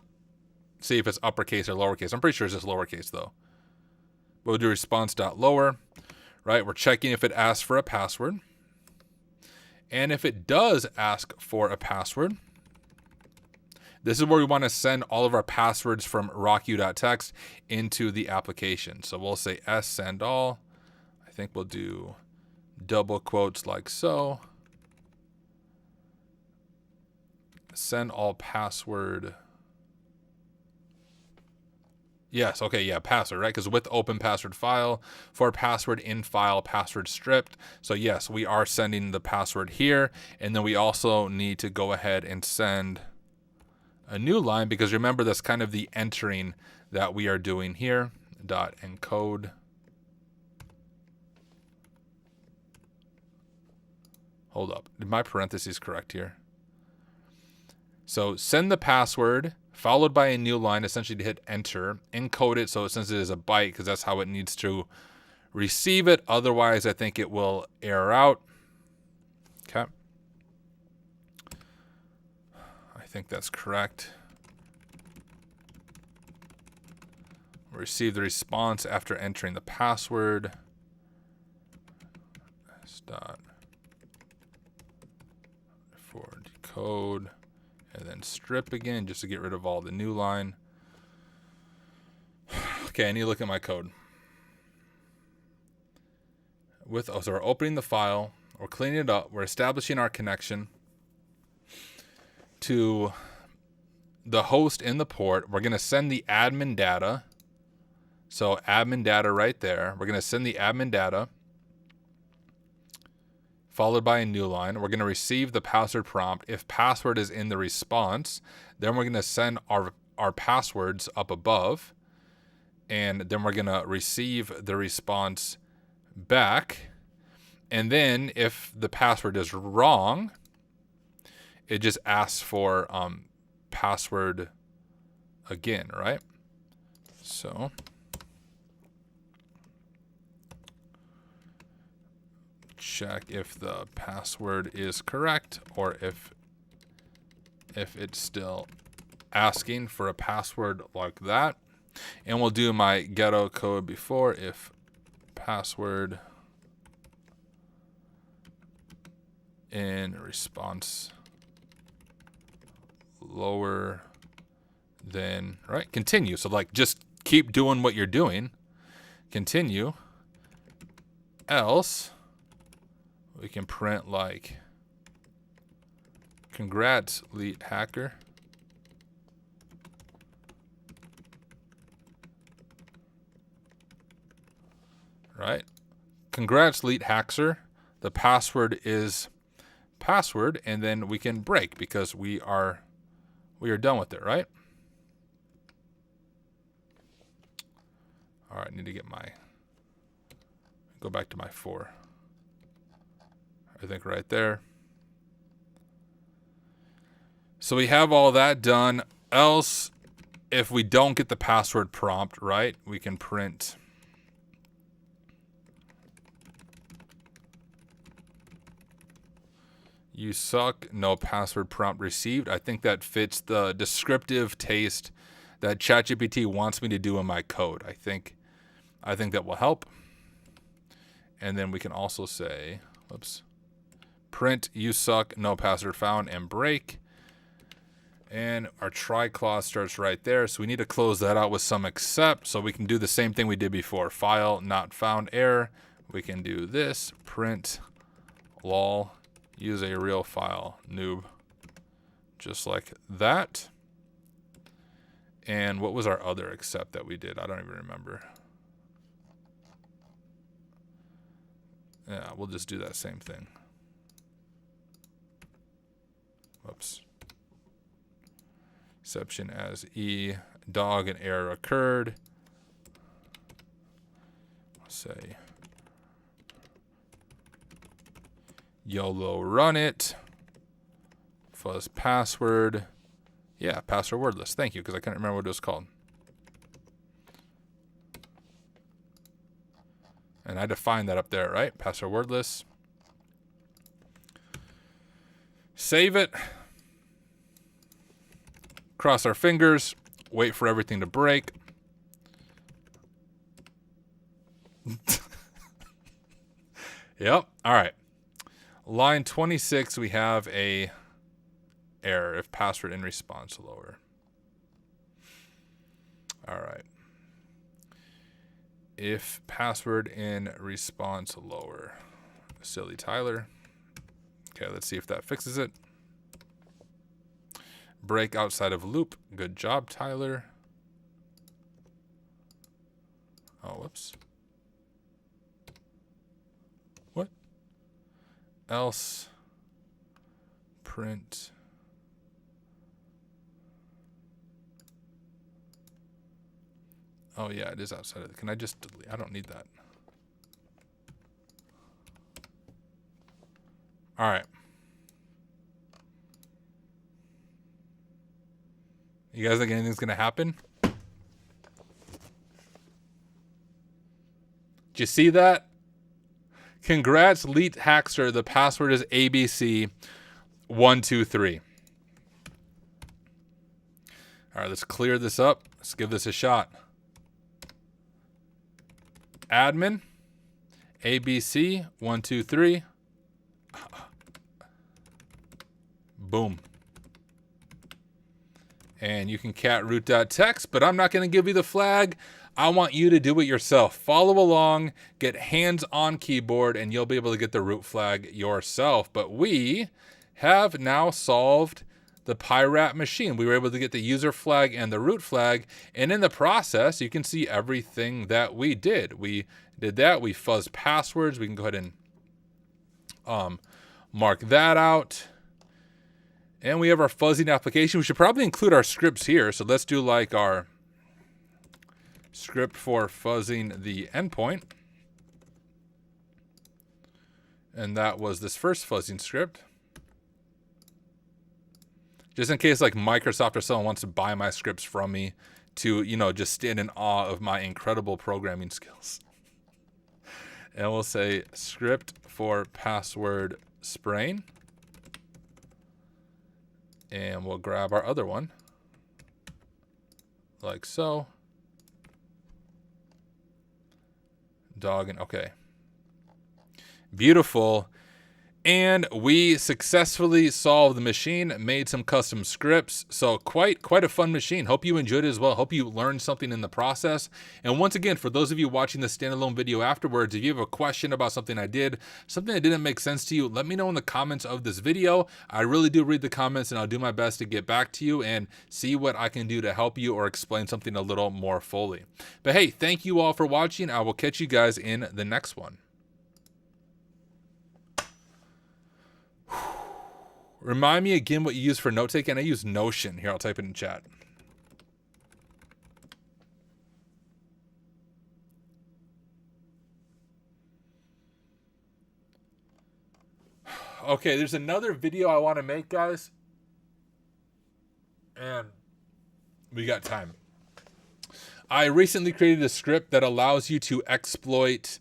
see if it's uppercase or lowercase. I'm pretty sure it's just lowercase though. We'll do response.lower, right? We're checking if it asks for a password. And if it does ask for a password, this is where we want to send all of our passwords from rockyou.txt into the application. So we'll say send all. I think we'll do double quotes like so. Send all password. Yes, okay, yeah, password, right? Because with open password file, for password in file, password stripped. So yes, we are sending the password here. And then we also need to go ahead and send a new line, because remember, that's kind of the entering that we are doing here. Dot encode. Hold up, did my parentheses correct here? So send the password, followed by a new line, essentially to hit enter, encode it so since it is a byte, because that's how it needs to receive it. Otherwise, I think it will error out. Okay. I think that's correct. Receive the response after entering the password. Dot for decode. And then strip again, just to get rid of all the new line. Okay, I need to look at my code. So we're opening the file, we're cleaning it up, we're establishing our connection to the host in the port. We're going to send the admin data. So admin data right there. We're going to send the admin data, followed by a new line. We're going to receive the password prompt. If password is in the response, then we're going to send our passwords up above. And then we're going to receive the response back. And then if the password is wrong, it just asks for password again, right? So check if the password is correct, or if it's still asking for a password like that. And we'll do my ghetto code before if password in response lower than, right? Continue. So like just keep doing what you're doing. Continue. Else we can print like, congrats, Leet Hacker. Right? Congrats, Leet Hacker. The password is password, and then we can break because we are done with it, right? All right, I need to get go back to my 4. I think right there. So we have all that done. Else, if we don't get the password prompt, right, we can print you suck, no password prompt received. I think that fits the descriptive taste that ChatGPT wants me to do in my code. I think that will help. And then we can also say, whoops, print you suck, no password found, and break. And our try clause starts right there. So we need to close that out with some except. So we can do the same thing we did before. File not found error. We can do this, print lol, use a real file, noob. Just like that. And what was our other except that we did? I don't even remember. Yeah, we'll just do that same thing. Whoops. Exception as E dog, an error occurred. Let's say YOLO run it. Fuzz password. Yeah, password wordless. Thank you, because I couldn't remember what it was called. And I defined that up there, right? Password wordless. Save it. Cross our fingers. Wait for everything to break. Yep. All right. Line 26, we have a error if password in response lower. All right. If password in response lower. Silly Tyler. Okay, let's see if that fixes it. Break outside of loop. Good job, Tyler. Oh, whoops. What? Else print. Oh, yeah, it is outside of it. Can I just delete? I don't need that. All right. You guys think anything's going to happen? Did you see that? Congrats, Leet Hackster. The password is ABC123. All right, let's clear this up. Let's give this a shot. Admin, ABC123. Boom. And you can cat root.txt, but I'm not going to give you the flag. I want you to do it yourself. Follow along, get hands on keyboard, and you'll be able to get the root flag yourself. But we have now solved the PyRat machine. We were able to get the user flag and the root flag. And in the process, you can see everything that we did. We did that. We fuzzed passwords. We can go ahead and mark that out. And we have our fuzzing application. We should probably include our scripts here. So let's do like our script for fuzzing the endpoint. And that was this first fuzzing script. Just in case like Microsoft or someone wants to buy my scripts from me to, you know, just stand in awe of my incredible programming skills. And we'll say script for password spraying. And we'll grab our other one. Like so. Dog and okay. Beautiful. And we successfully solved the machine, made some custom scripts. So quite a fun machine. Hope you enjoyed it as well. Hope you learned something in the process. And once again, for those of you watching the standalone video afterwards, if you have a question about something I did, something that didn't make sense to you, let me know in the comments of this video. I really do read the comments and I'll do my best to get back to you and see what I can do to help you or explain something a little more fully. But hey, thank you all for watching. I will catch you guys in the next one. Remind me again what you use for note taking. I use Notion. Here, I'll type it in chat. Okay, there's another video I want to make, guys. And we got time. I recently created a script that allows you to exploit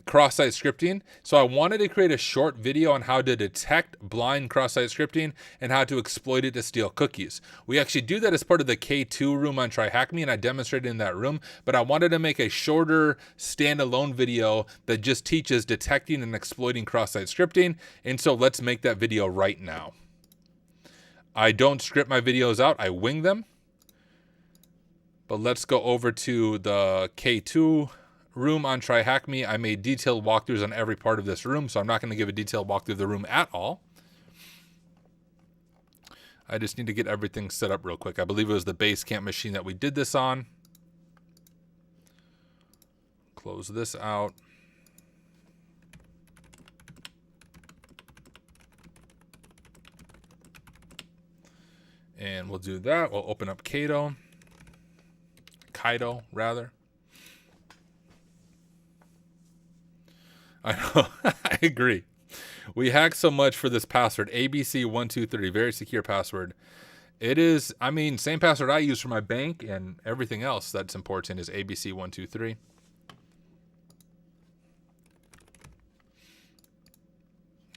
cross-site scripting. So I wanted to create a short video on how to detect blind cross-site scripting and how to exploit it to steal cookies. We actually do that as part of the K2 room on TryHackMe, and I demonstrated in that room, but I wanted to make a shorter standalone video that just teaches detecting and exploiting cross-site scripting. And so let's make that video right now. I don't script my videos out, I wing them. But let's go over to the K2 room on TryHackMe. I made detailed walkthroughs on every part of this room, so I'm not going to give a detailed walkthrough of the room at all. I just need to get everything set up real quick. I believe it was the Basecamp machine that we did this on. Close this out. And we'll do that. We'll open up Kaido rather. I know, I agree. We hack so much for this password, ABC123, very secure password. It is, I mean, same password I use for my bank and everything else that's important is ABC123.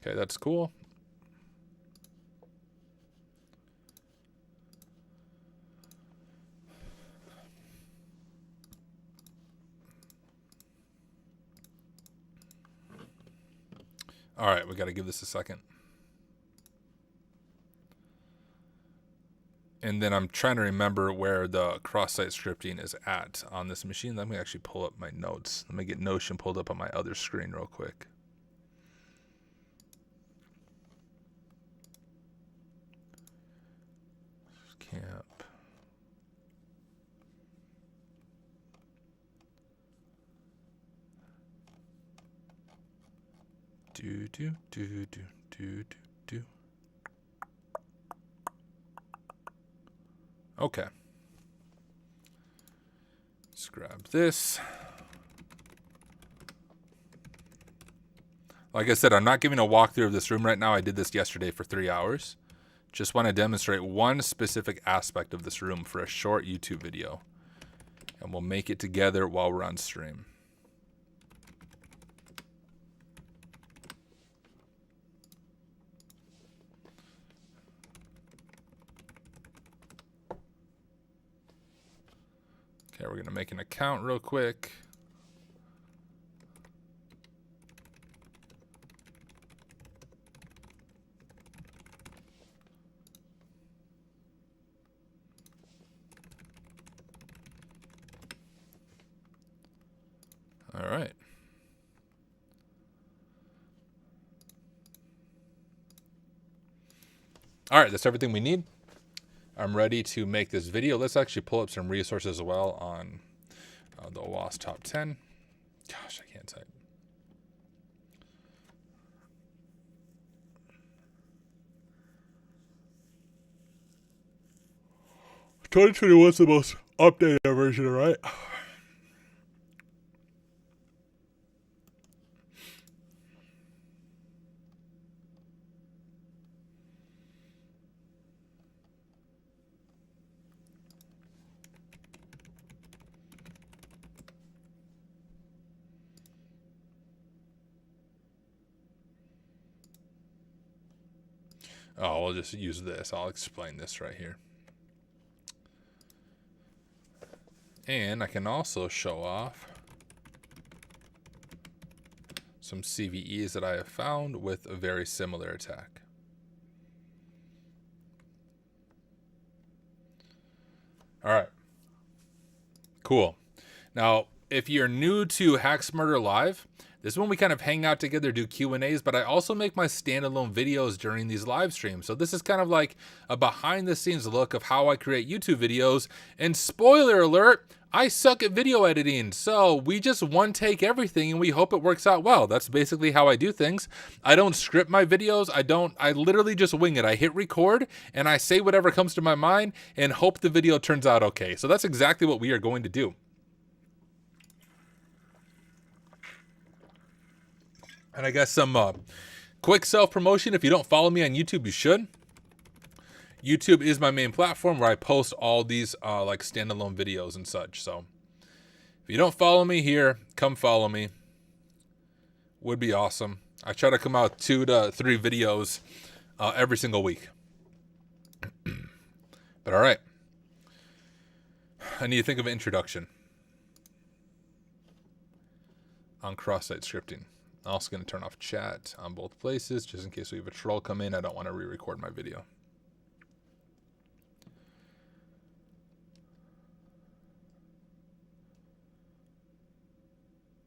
Okay, that's cool. All right, we got to give this a second. And then I'm trying to remember where the cross-site scripting is at on this machine. Let me actually pull up my notes. Let me get Notion pulled up on my other screen real quick. Camp. Do. Okay. Let's grab this. Like I said, I'm not giving a walkthrough of this room right now. I did this yesterday for 3 hours. Just want to demonstrate one specific aspect of this room for a short YouTube video. And we'll make it together while we're on stream. Okay, we're going to make an account real quick. All right. All right, that's everything we need. I'm ready to make this video. Let's actually pull up some resources as well on the OWASP Top 10. Gosh, I can't type. "2021's the most updated version, right?" Oh, we'll just use this. I'll explain this right here. And I can also show off some CVEs that I have found with a very similar attack. All right. Cool. Now, if you're new to HackSmarter Live, this is when we kind of hang out together, do Q&As, but I also make my standalone videos during these live streams. So this is kind of like a behind the scenes look of how I create YouTube videos. And spoiler alert, I suck at video editing. So we just one take everything and we hope it works out well. That's basically how I do things. I don't script my videos. I literally just wing it. I hit record and I say whatever comes to my mind and hope the video turns out okay. So that's exactly what we are going to do. And I guess some quick self-promotion. If you don't follow me on YouTube, you should. YouTube is my main platform where I post all these like standalone videos and such. So if you don't follow me here, come follow me. Would be awesome. I try to come out 2 to 3 videos every single week. But all right. I need to think of an introduction on cross-site scripting. I'm also going to turn off chat on both places just in case we have a troll come in. I don't want to re-record my video.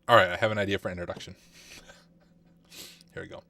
All right, I have an idea for introduction. Here we go.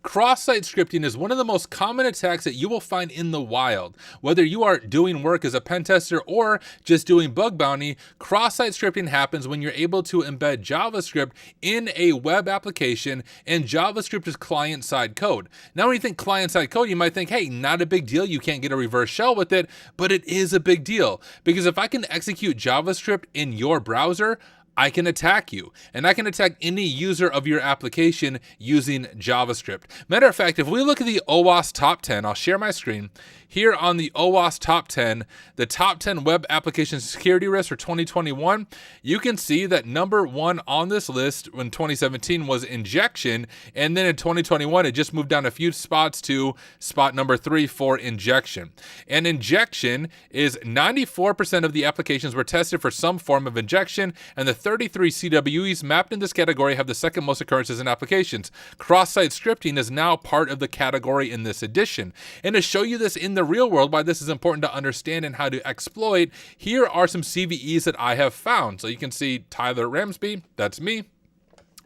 Cross-site scripting is one of the most common attacks that you will find in the wild. Whether you are doing work as a pen tester or just doing bug bounty, cross-site scripting happens when you're able to embed JavaScript in a web application, and JavaScript is client-side code. Now, when you think client-side code, you might think, hey, not a big deal. You can't get a reverse shell with it, but it is a big deal because if I can execute JavaScript in your browser, I can attack you, and I can attack any user of your application using JavaScript. Matter of fact, if we look at the OWASP top 10, I'll share my screen. Here on the OWASP top 10, the top 10 web application security risks for 2021, you can see that number 1 on this list in 2017 was injection, and then in 2021, it just moved down a few spots to spot number 3 for injection. And injection is 94% of the applications were tested for some form of injection, and the 33 CWEs mapped in this category have the second most occurrences in applications. Cross-site scripting is now part of the category in this edition. And to show you this in the real world, why this is important to understand and how to exploit, here are some CVEs that I have found. So you can see Tyler Ramsby, that's me.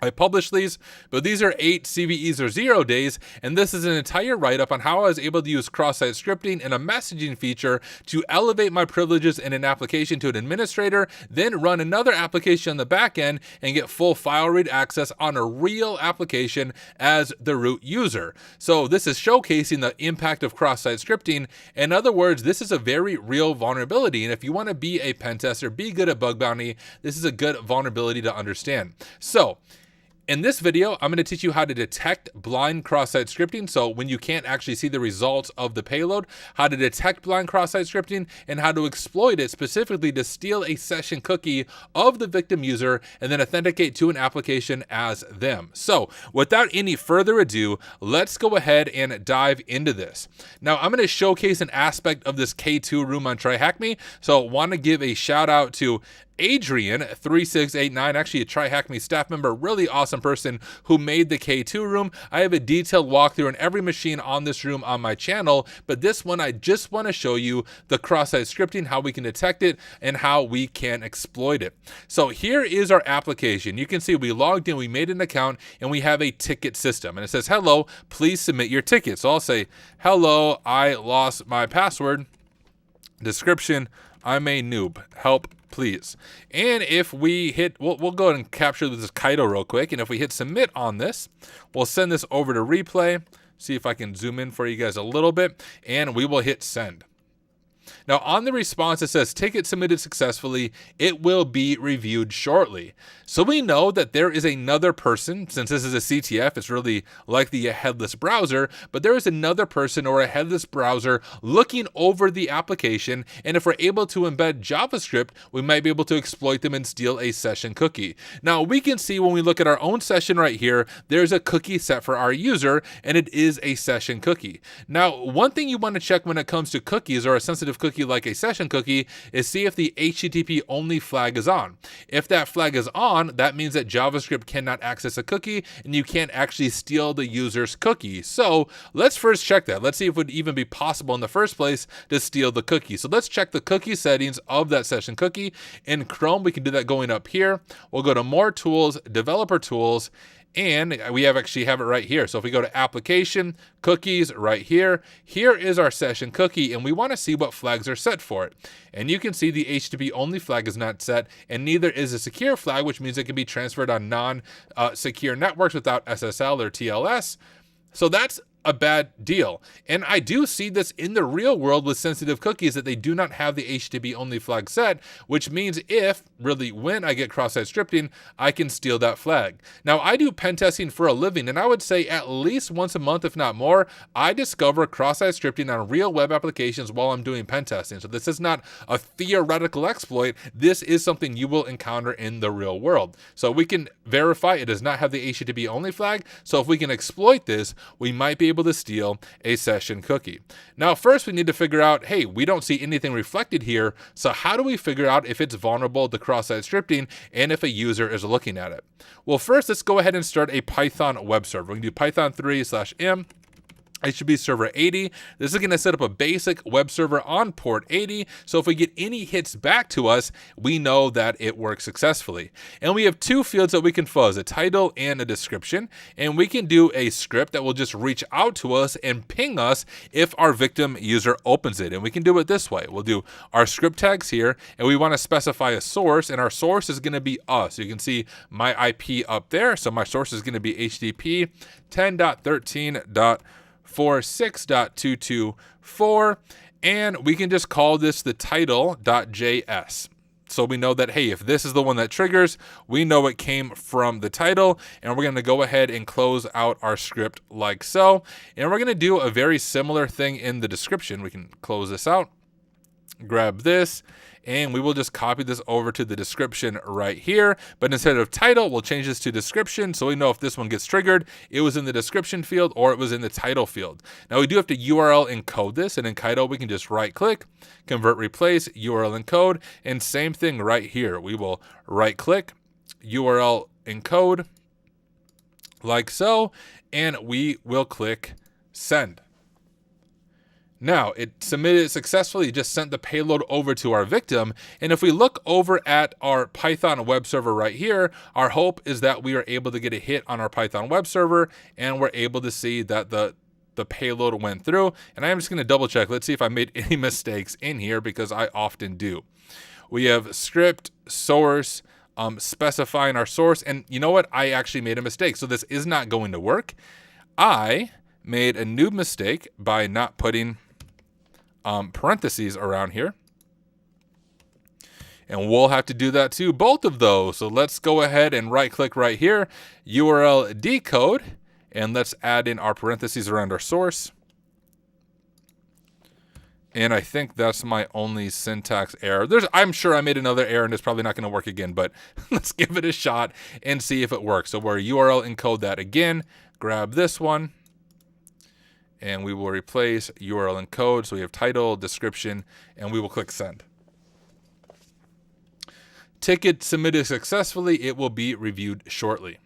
I published these, but these are 8 CVEs or 0 days, and this is an entire write-up on how I was able to use cross-site scripting and a messaging feature to elevate my privileges in an application to an administrator, then run another application on the back end and get full file read access on a real application as the root user. So this is showcasing the impact of cross-site scripting. In other words, this is a very real vulnerability, and if you want to be a pen tester, be good at bug bounty, this is a good vulnerability to understand. So, in this video, I'm going to teach you how to detect blind cross-site scripting. So when you can't actually see the results of the payload, how to detect blind cross-site scripting and how to exploit it specifically to steal a session cookie of the victim user and then authenticate to an application as them. So without any further ado, let's go ahead and dive into this. Now I'm going to showcase an aspect of this K2 room on TryHackMe. So want to give a shout out to Adrian3689, actually a TryHackMe staff member, really awesome person who made the K2 room. I have a detailed walkthrough on every machine on this room on my channel, but this one I just want to show you the cross-site scripting, how we can detect it, and how we can exploit it. So here is our application. You can see we logged in, we made an account, and we have a ticket system. And it says, hello, please submit your ticket. So I'll say, hello, I lost my password. Description, I'm a noob. Help, please. And if we hit, we'll go ahead and capture this Kaido real quick. And if we hit submit on this, we'll send this over to replay. See if I can zoom in for you guys a little bit. And we will hit send. Now on the response, it says ticket submitted successfully. It will be reviewed shortly. So we know that there is another person, since this is a CTF, it's really like the headless browser, but there is another person or a headless browser looking over the application. And if we're able to embed JavaScript, we might be able to exploit them and steal a session cookie. Now we can see when we look at our own session right here, there's a cookie set for our user, and it is a session cookie. Now, one thing you want to check when it comes to cookies or a sensitive cookie like a session cookie is see if the HTTP only flag is on. If that flag is on, that means that JavaScript cannot access a cookie and you can't actually steal the user's cookie. So let's first check that. Let's see if it would even be possible in the first place to steal the cookie. So let's check the cookie settings of that session cookie. In Chrome, we can do that going up here. We'll go to more tools, developer tools, and we actually have it right here. So if we go to application, cookies right here, here is our session cookie, and we want to see what flags are set for it. And you can see the HTTP only flag is not set, and neither is a secure flag, which means it can be transferred on non-secure networks without SSL or TLS. So that's a bad deal. And I do see this in the real world with sensitive cookies that they do not have the HTTP only flag set, which means when I get cross-site scripting, I can steal that flag. Now I do pen testing for a living, and I would say at least once a month, if not more, I discover cross-site scripting on real web applications while I'm doing pen testing. So this is not a theoretical exploit. This is something you will encounter in the real world. So we can verify it does not have the HTTP only flag. So if we can exploit this, we might be able to steal a session cookie. Now, first we need to figure out, hey, we don't see anything reflected here. So how do we figure out if it's vulnerable to cross-site scripting and if a user is looking at it? Well, first, let's go ahead and start a Python web server. We can do python 3/m. It should be server 80. This is going to set up a basic web server on port 80. So if we get any hits back to us, we know that it works successfully. And we have two fields that we can fuzz, a title and a description. And we can do a script that will just reach out to us and ping us if our victim user opens it. And we can do it this way. We'll do our script tags here, and we want to specify a source, and our source is going to be us. You can see my IP up there. So my source is going to be HTTP 10.13.46.224, and we can just call this the title.js. So we know that, hey, if this is the one that triggers, we know it came from the title, and we're going to go ahead and close out our script like so. And we're going to do a very similar thing in the description. We can close this out, grab this, and we will just copy this over to the description right here. But instead of title, we'll change this to description, so we know if this one gets triggered, it was in the description field or it was in the title field. Now we do have to URL encode this, and in Kaido we can just right click, convert, replace, URL encode, and same thing right here. We will right click, URL encode like so, and we will click send. Now, it submitted successfully, it just sent the payload over to our victim. And if we look over at our Python web server right here, our hope is that we are able to get a hit on our Python web server, and we're able to see that the payload went through. And I'm just going to double check. Let's see if I made any mistakes in here, because I often do. We have script, source, specifying our source. And you know what? I actually made a mistake. So this is not going to work. I made a new mistake by not putting parentheses around here, and we'll have to do that to both of those. So let's go ahead and right click right here, URL decode, and let's add in our parentheses around our source. And I think that's my only syntax error. I'm sure I made another error and it's probably not going to work again, but let's give it a shot and see if it works. So we're URL encode that again, grab this one, and we will replace URL encode. So we have title, description, and we will click send. Ticket submitted successfully. It will be reviewed shortly.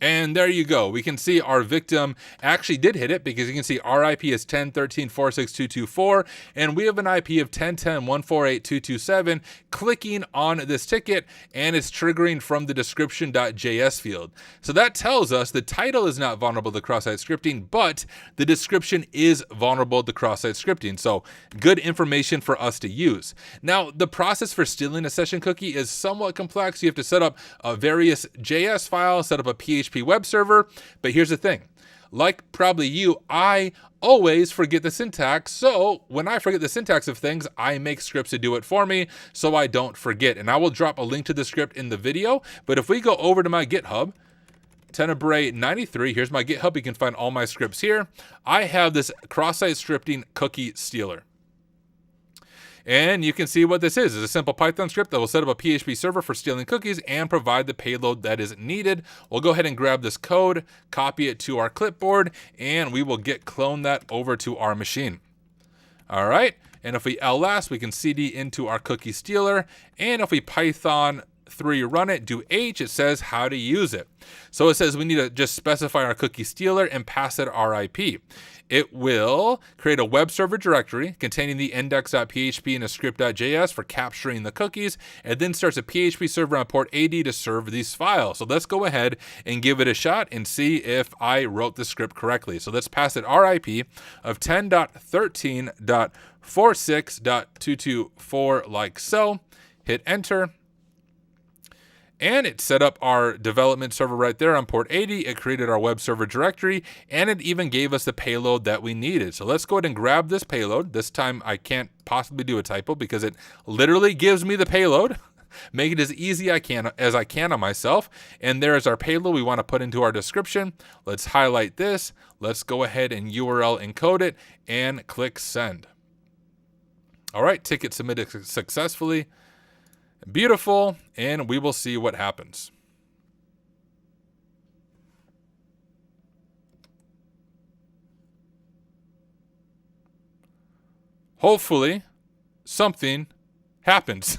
And there you go. We can see our victim actually did hit it, because you can see our IP is 10.13.46.224, and we have an IP of 10.10.148.227. Clicking on this ticket, and it's triggering from the description.js field. So that tells us the title is not vulnerable to cross-site scripting, but the description is vulnerable to cross-site scripting. So good information for us to use. Now, the process for stealing a session cookie is somewhat complex. You have to set up various JS files, set up a PHP web server. But here's the thing, like probably you, I always forget the syntax. So when I forget the syntax of things, I make scripts to do it for me so I don't forget. And I will drop a link to the script in the video. But if we go over to my GitHub, Tenebrae93, here's my GitHub. You can find all my scripts here. I have this cross-site scripting cookie stealer. And you can see what this is. It's a simple Python script that will set up a PHP server for stealing cookies and provide the payload that is needed. We'll go ahead and grab this code, copy it to our clipboard, and we will clone that over to our machine. All right. And if we ls, we can cd into our cookie stealer. And if we Python 3 run it, do h, it says how to use it. So it says we need to just specify our cookie stealer and pass it our IP. It will create a web server directory containing the index.php and a script.js for capturing the cookies, and then starts a PHP server on port 80 to serve these files. So let's go ahead and give it a shot and see if I wrote the script correctly. So let's pass it our IP of 10.13.46.224 like so. Hit enter. And it set up our development server right there on port 80. It created our web server directory, and it even gave us the payload that we needed. So let's go ahead and grab this payload. This time I can't possibly do a typo because it literally gives me the payload. Make it as easy as I can on myself. And there's our payload we want to put into our description. Let's highlight this. Let's go ahead and URL encode it and click send. All right, ticket submitted successfully. Beautiful, and we will see what happens. Hopefully, something happens.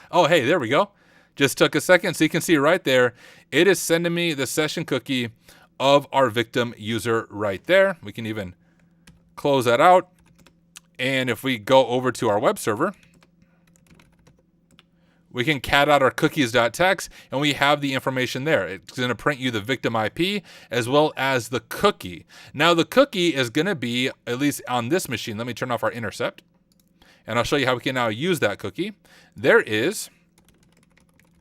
Oh, hey, there we go. Just took a second, so you can see right there, it is sending me the session cookie of our victim user right there. We can even close that out. And if we go over to our web server, we can cat out our cookies.txt, and we have the information there. It's going to print you the victim IP as well as the cookie. Now, the cookie is going to be, at least on this machine, let me turn off our intercept, and I'll show you how we can now use that cookie. There is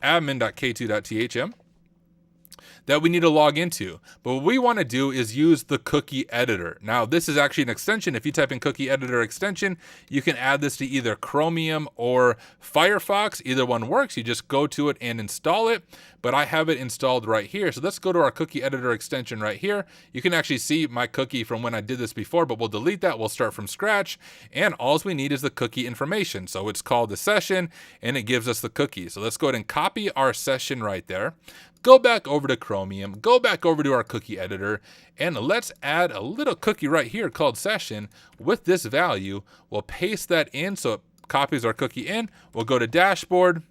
admin.k2.thm. that we need to log into. But what we want to do is use the cookie editor. Now, this is actually an extension. If you type in cookie editor extension, you can add this to either Chromium or Firefox. Either one works. You just go to it and install it. But I have it installed right here. So let's go to our cookie editor extension right here. You can actually see my cookie from when I did this before, but we'll delete that. We'll start from scratch. And all we need is the cookie information. So it's called the session and it gives us the cookie. So let's go ahead and copy our session right there. Go back over to Chromium, go back over to our cookie editor, and let's add a little cookie right here called session with this value. We'll paste that in so it copies our cookie in. We'll go to dashboard,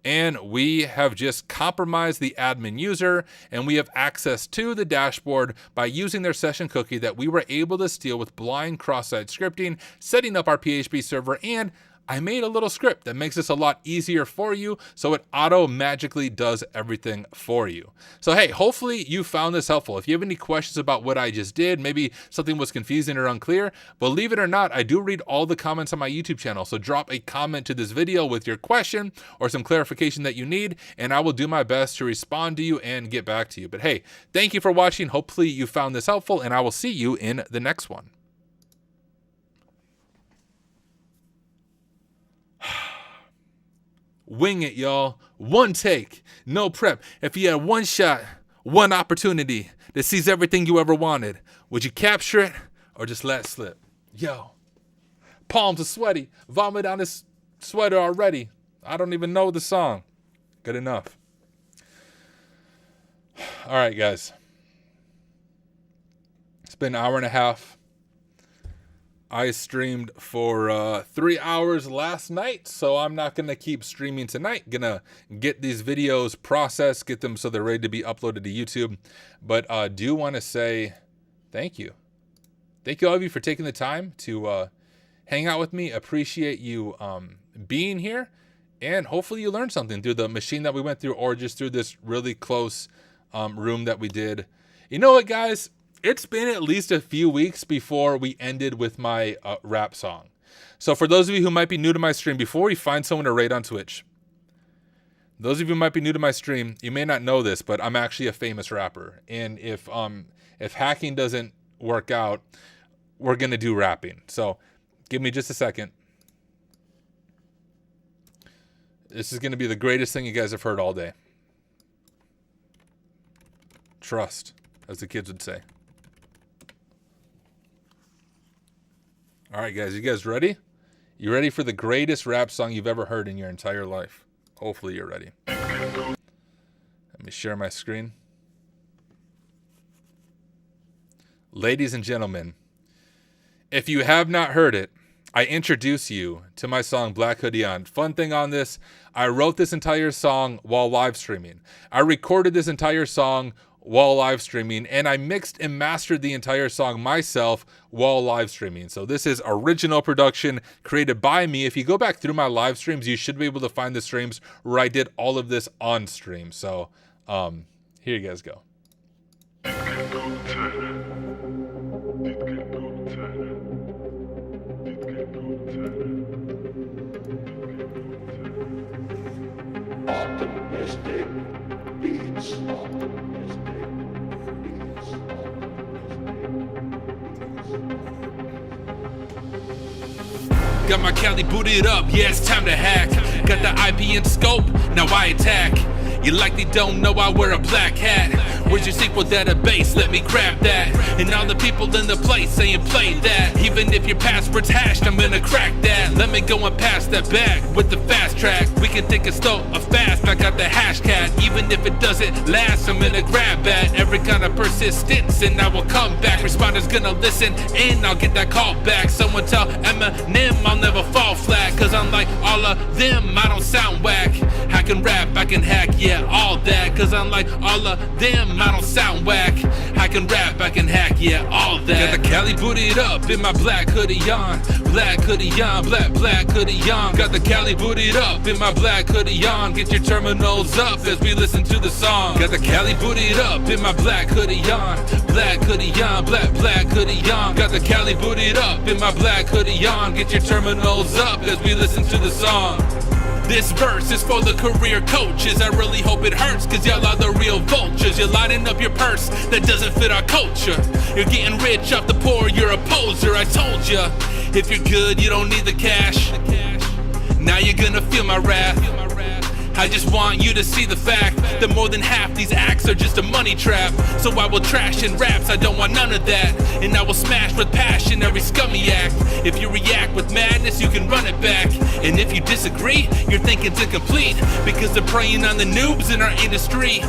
and we have just compromised the admin user, and we have access to the dashboard by using their session cookie that we were able to steal with blind cross-site scripting, setting up our PHP server, and I made a little script that makes this a lot easier for you, so it magically does everything for you. So hey, hopefully you found this helpful. If you have any questions about what I just did, maybe something was confusing or unclear, believe it or not, I do read all the comments on my YouTube channel. So drop a comment to this video with your question or some clarification that you need, and I will do my best to respond to you and get back to you. But hey, thank you for watching. Hopefully you found this helpful, and I will see you in the next one. Wing it, y'all. One take, no prep. If you had one shot, one opportunity to seize everything you ever wanted, would you capture it or just let it slip? Yo, palms are sweaty. Vomit on this sweater already. I don't even know the song. Good enough. All right, guys. It's been an hour and a half. I streamed for 3 hours last night, so I'm not going to keep streaming tonight. Gonna get these videos processed, get them so they're ready to be uploaded to YouTube. But I do want to say thank you. Thank you all of you for taking the time to hang out with me. Appreciate you being here, and hopefully you learned something through the machine that we went through or just through this really close room that we did. You know what, guys? It's been at least a few weeks before we ended with my rap song. So for those of you who might be new to my stream, before we find someone to raid on Twitch, those of you who might be new to my stream, you may not know this, but I'm actually a famous rapper. And if hacking doesn't work out, we're going to do rapping. So give me just a second. This is going to be the greatest thing you guys have heard all day. Trust, as the kids would say. All right, guys, you guys ready? You ready for the greatest rap song you've ever heard in your entire life? Hopefully you're ready. Let me share my screen. Ladies and gentlemen, if you have not heard it, I introduce you to my song Black Hoodie On. Fun thing on this, I wrote this entire song while live streaming. I recorded this entire song while live streaming, and I mixed and mastered the entire song myself while live streaming. So this is original production created by me. If you go back through my live streams, you should be able to find the streams where I did all of this on stream. So here you guys go. Optimistic beats. Got my Cali booted up, yeah, it's time to hack. Got the IP in scope, now I attack. You likely don't know I wear a black hat. Where's your SQL database? Let me grab that. And all the people in the place saying play that. Even if your password's hashed, I'm gonna crack that. Let me go and pass that back with the fast track. We can think it's slow or fast, I got the hash cat. Even if it doesn't last, I'm gonna grab that. Every kind of persistence and I will come back. Responders gonna listen and I'll get that call back. Someone tell Eminem I'll never fall flat. Cause unlike all of them, I don't sound whack. I can rap, I can hack, yeah, all that. Cause unlike all of them, I don't sound whack. I can rap, I can hack, yeah, all that. Got the Cali booted up in my black hoodie on. Black hoodie on, black hoodie on. Got the Cali booted up in my black hoodie on. Get your terminals up as we listen to the song. Got the Cali booted up in my black hoodie on. Black hoodie on, black hoodie on. Got the Cali booted up in my black hoodie on. Get your terminals up as we listen to the song. This verse is for the career coaches. I really hope it hurts, cause y'all are the real vultures. You're lining up your purse that doesn't fit our culture. You're getting rich off the poor, you're a poser. I told ya, if you're good, you don't need the cash. Now you're gonna feel my wrath. I just want you to see the fact that more than half these acts are just a money trap. So I will trash in raps, I don't want none of that. And I will smash with passion every scummy act. If you react with madness, you can run it back. And if you disagree, your thinking's incomplete, because they're preying on the noobs in our industry.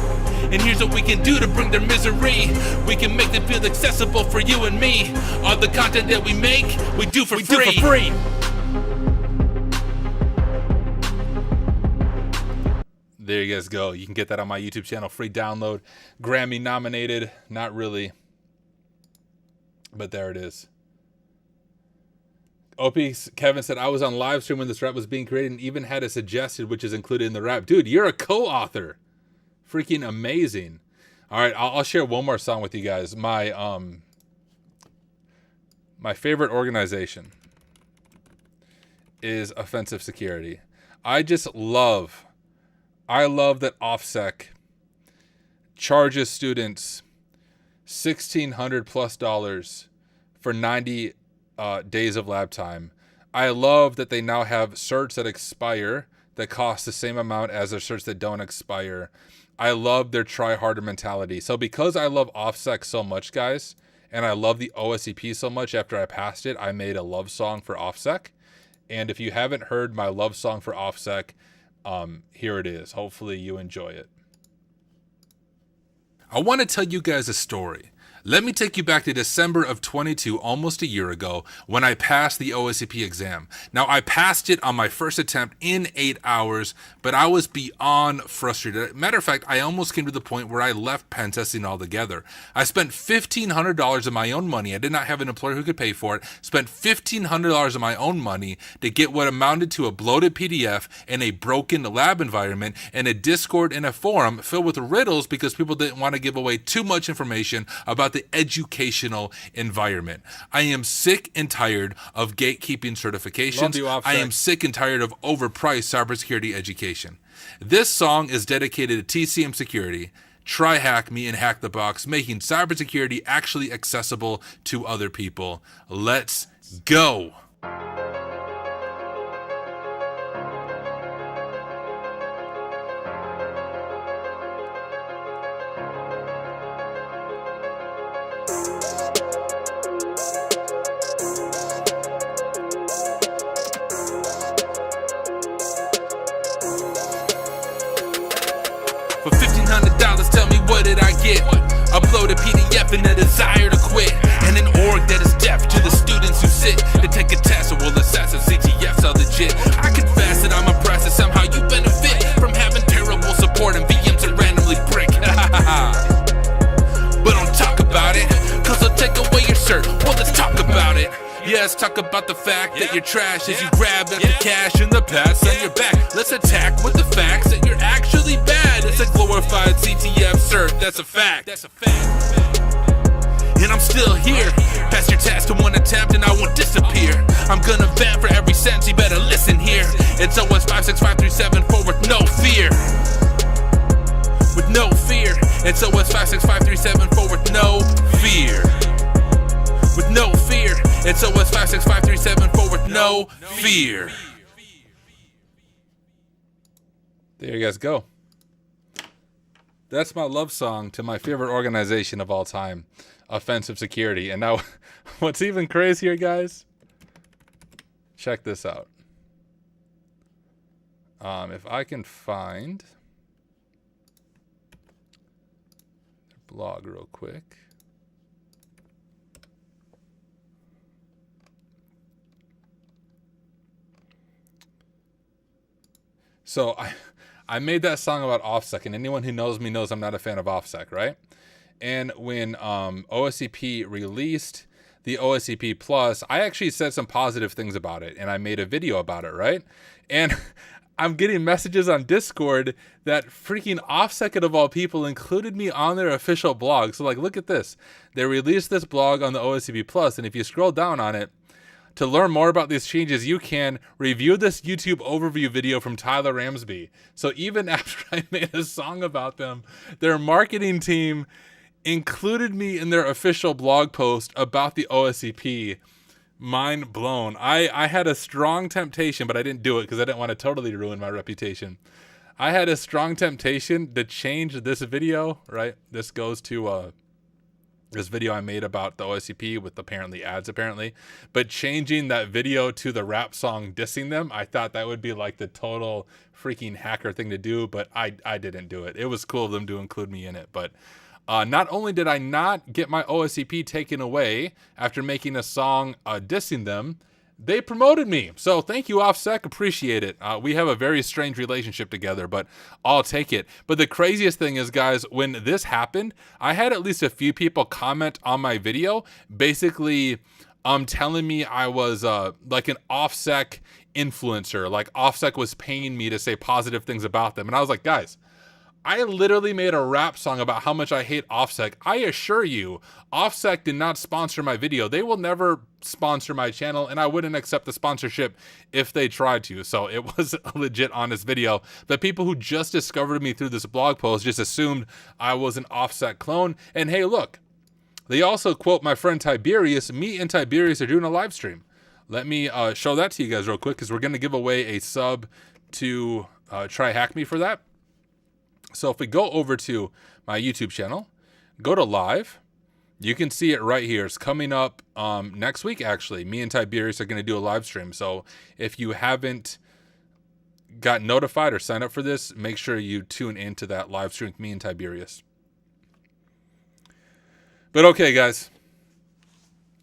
And here's what we can do to bring their misery. We can make them feel accessible for you and me. All the content that we make, we do for free. There you guys go. You can get that on my YouTube channel, free download. Grammy nominated, not really, but there it is. OP Kevin said, I was on live stream when this rap was being created and even had it suggested, which is included in the rap. Dude, you're a co-author. Freaking amazing. All right, I'll share one more song with you guys. My favorite organization is Offensive Security. I love that OffSec charges students $1,600+ for 90 days of lab time. I love that they now have certs that expire that cost the same amount as their certs that don't expire. I love their try harder mentality. So because I love OffSec so much, guys, and I love the OSCP so much, after I passed it, I made a love song for OffSec. And if you haven't heard my love song for OffSec, here it is. Hopefully you enjoy it. I want to tell you guys a story. Let me take you back to December of 22, almost a year ago, when I passed the OSCP exam. Now, I passed it on my first attempt in 8 hours, but I was beyond frustrated. Matter of fact, I almost came to the point where I left pen testing altogether. I spent $1,500 of my own money. I did not have an employer who could pay for it. Spent $1,500 of my own money to get what amounted to a bloated PDF in a broken lab environment and a Discord and a forum filled with riddles because people didn't want to give away too much information about the educational environment. I am sick and tired of gatekeeping certifications. I am sick and tired of overpriced cybersecurity education. This song is dedicated to TCM Security. Try hack me and hack the box, making cybersecurity actually accessible to other people. Let's go. For $1,500, tell me what did I get? Upload a PDF and a desire to quit, and an org that is deaf to the students who sit to take a test or will assess if CTFs are legit. I confess that I'm impressed that somehow you benefit from having terrible support and VMs that randomly brick. But don't talk about it, cause I'll take away your cert. Well, let's talk about it. Yeah, let's talk about the fact that you're trash as you grab at the cash in the past on your back. Let's attack with the facts that you're actually bad. It's a glorified CTF cert, that's a fact. And I'm still here. Pass your test in one attempt and I won't disappear. I'm gonna vent for every sentence, you better listen here. It's OS 56537 with no fear. With no fear. It's OS 56537 with no fear. With no fear. It's OS 56537 with no fear. There you guys go. That's my love song to my favorite organization of all time, Offensive Security. And now, what's even crazier, guys? Check this out. If I can find their blog real quick. So I made that song about OffSec, and anyone who knows me knows I'm not a fan of OffSec, right? And when OSCP released the OSCP Plus, I actually said some positive things about it, and I made a video about it, right? And I'm getting messages on Discord that freaking OffSec, of all people, included me on their official blog. So, like, look at this. They released this blog on the OSCP Plus, and if you scroll down on it, To learn more about these changes, you can review this YouTube overview video from Tyler Ramsby. So even after I made a song about them, their marketing team included me in their official blog post about the OSCP. Mind blown. I had a strong temptation, but I didn't do it because I didn't want to totally ruin my reputation. I had a strong temptation to change this video, right? This goes to this video I made about the OSCP with apparently ads, but changing that video to the rap song dissing them, I thought that would be like the total freaking hacker thing to do, but I didn't do it. It was cool of them to include me in it, but not only did I not get my OSCP taken away after making a song dissing them, they promoted me. So thank you, OffSec. Appreciate it. We have a very strange relationship together, but I'll take it. But the craziest thing is, guys, when this happened, I had at least a few people comment on my video, basically telling me I was like an OffSec influencer, like OffSec was paying me to say positive things about them. And I was like, guys, I literally made a rap song about how much I hate OffSec. I assure you, OffSec did not sponsor my video. They will never sponsor my channel, and I wouldn't accept the sponsorship if they tried to. So it was a legit honest video. The people who just discovered me through this blog post just assumed I was an OffSec clone. And hey, look, they also quote my friend Tiberius. Me and Tiberius are doing a live stream. Let me show that to you guys real quick, because we're going to give away a sub to Try Hack Me for that. So if we go over to my YouTube channel, go to live, you can see it right here. It's coming up next week, actually. Me and Tiberius are going to do a live stream. So if you haven't got notified or signed up for this, make sure you tune into that live stream with me and Tiberius. But okay, guys,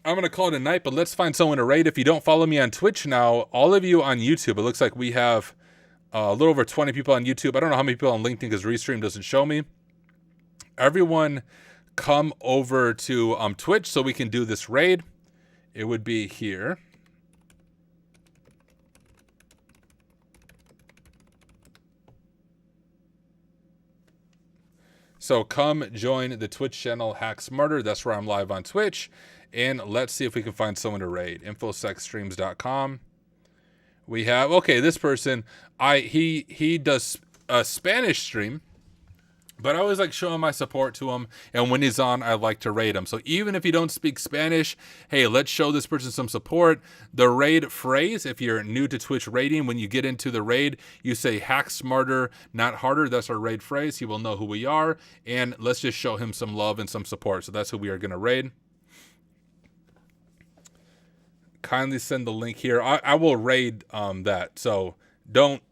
I'm going to call it a night, but let's find someone to raid. If you don't follow me on Twitch now, all of you on YouTube, it looks like we have a little over 20 people on YouTube. I don't know how many people on LinkedIn because Restream doesn't show me. Everyone come over to Twitch so we can do this raid. It would be here. So come join the Twitch channel Hack Smarter. That's where I'm live on Twitch. And let's see if we can find someone to raid. infosecstreams.com. We have, okay, this person, he does a Spanish stream, but I always like showing my support to him, and when he's on, I like to raid him. So even if you don't speak Spanish, hey, let's show this person some support. The raid phrase, if you're new to Twitch raiding, when you get into the raid, you say hack smarter, not harder. That's our raid phrase. He will know who we are, and let's just show him some love and some support. So that's who we are going to raid. Kindly send the link here. I will raid that, so don't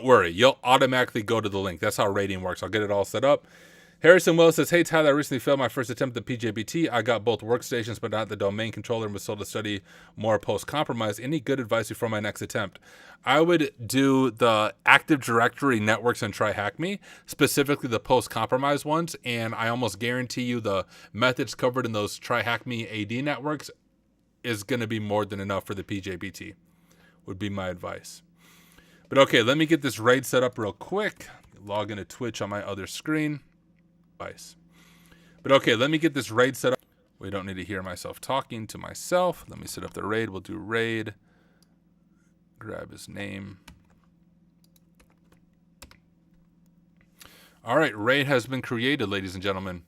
worry. You'll automatically go to the link. That's how raiding works. I'll get it all set up. Harrison Wells says, hey, Tyler, I recently failed my first attempt at the PJBT. I got both workstations, but not the domain controller, and was told to study more post-compromise. Any good advice before my next attempt? I would do the Active Directory networks and Try Hack Me, specifically the post-compromise ones, and I almost guarantee you the methods covered in those Try Hack Me AD networks is going to be more than enough for the PJBT, would be my advice. But okay, let me get this raid set up real quick. Log into Twitch on my other screen. Advice. But okay, let me get this raid set up. We don't need to hear myself talking to myself. Let me set up the raid. We'll do raid. Grab his name. All right, raid has been created, ladies and gentlemen.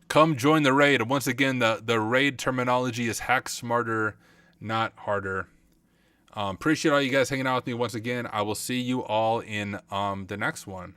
Come join the raid. Once again, the raid terminology is hack smarter, not harder. Appreciate all you guys hanging out with me once again. I will see you all in the next one.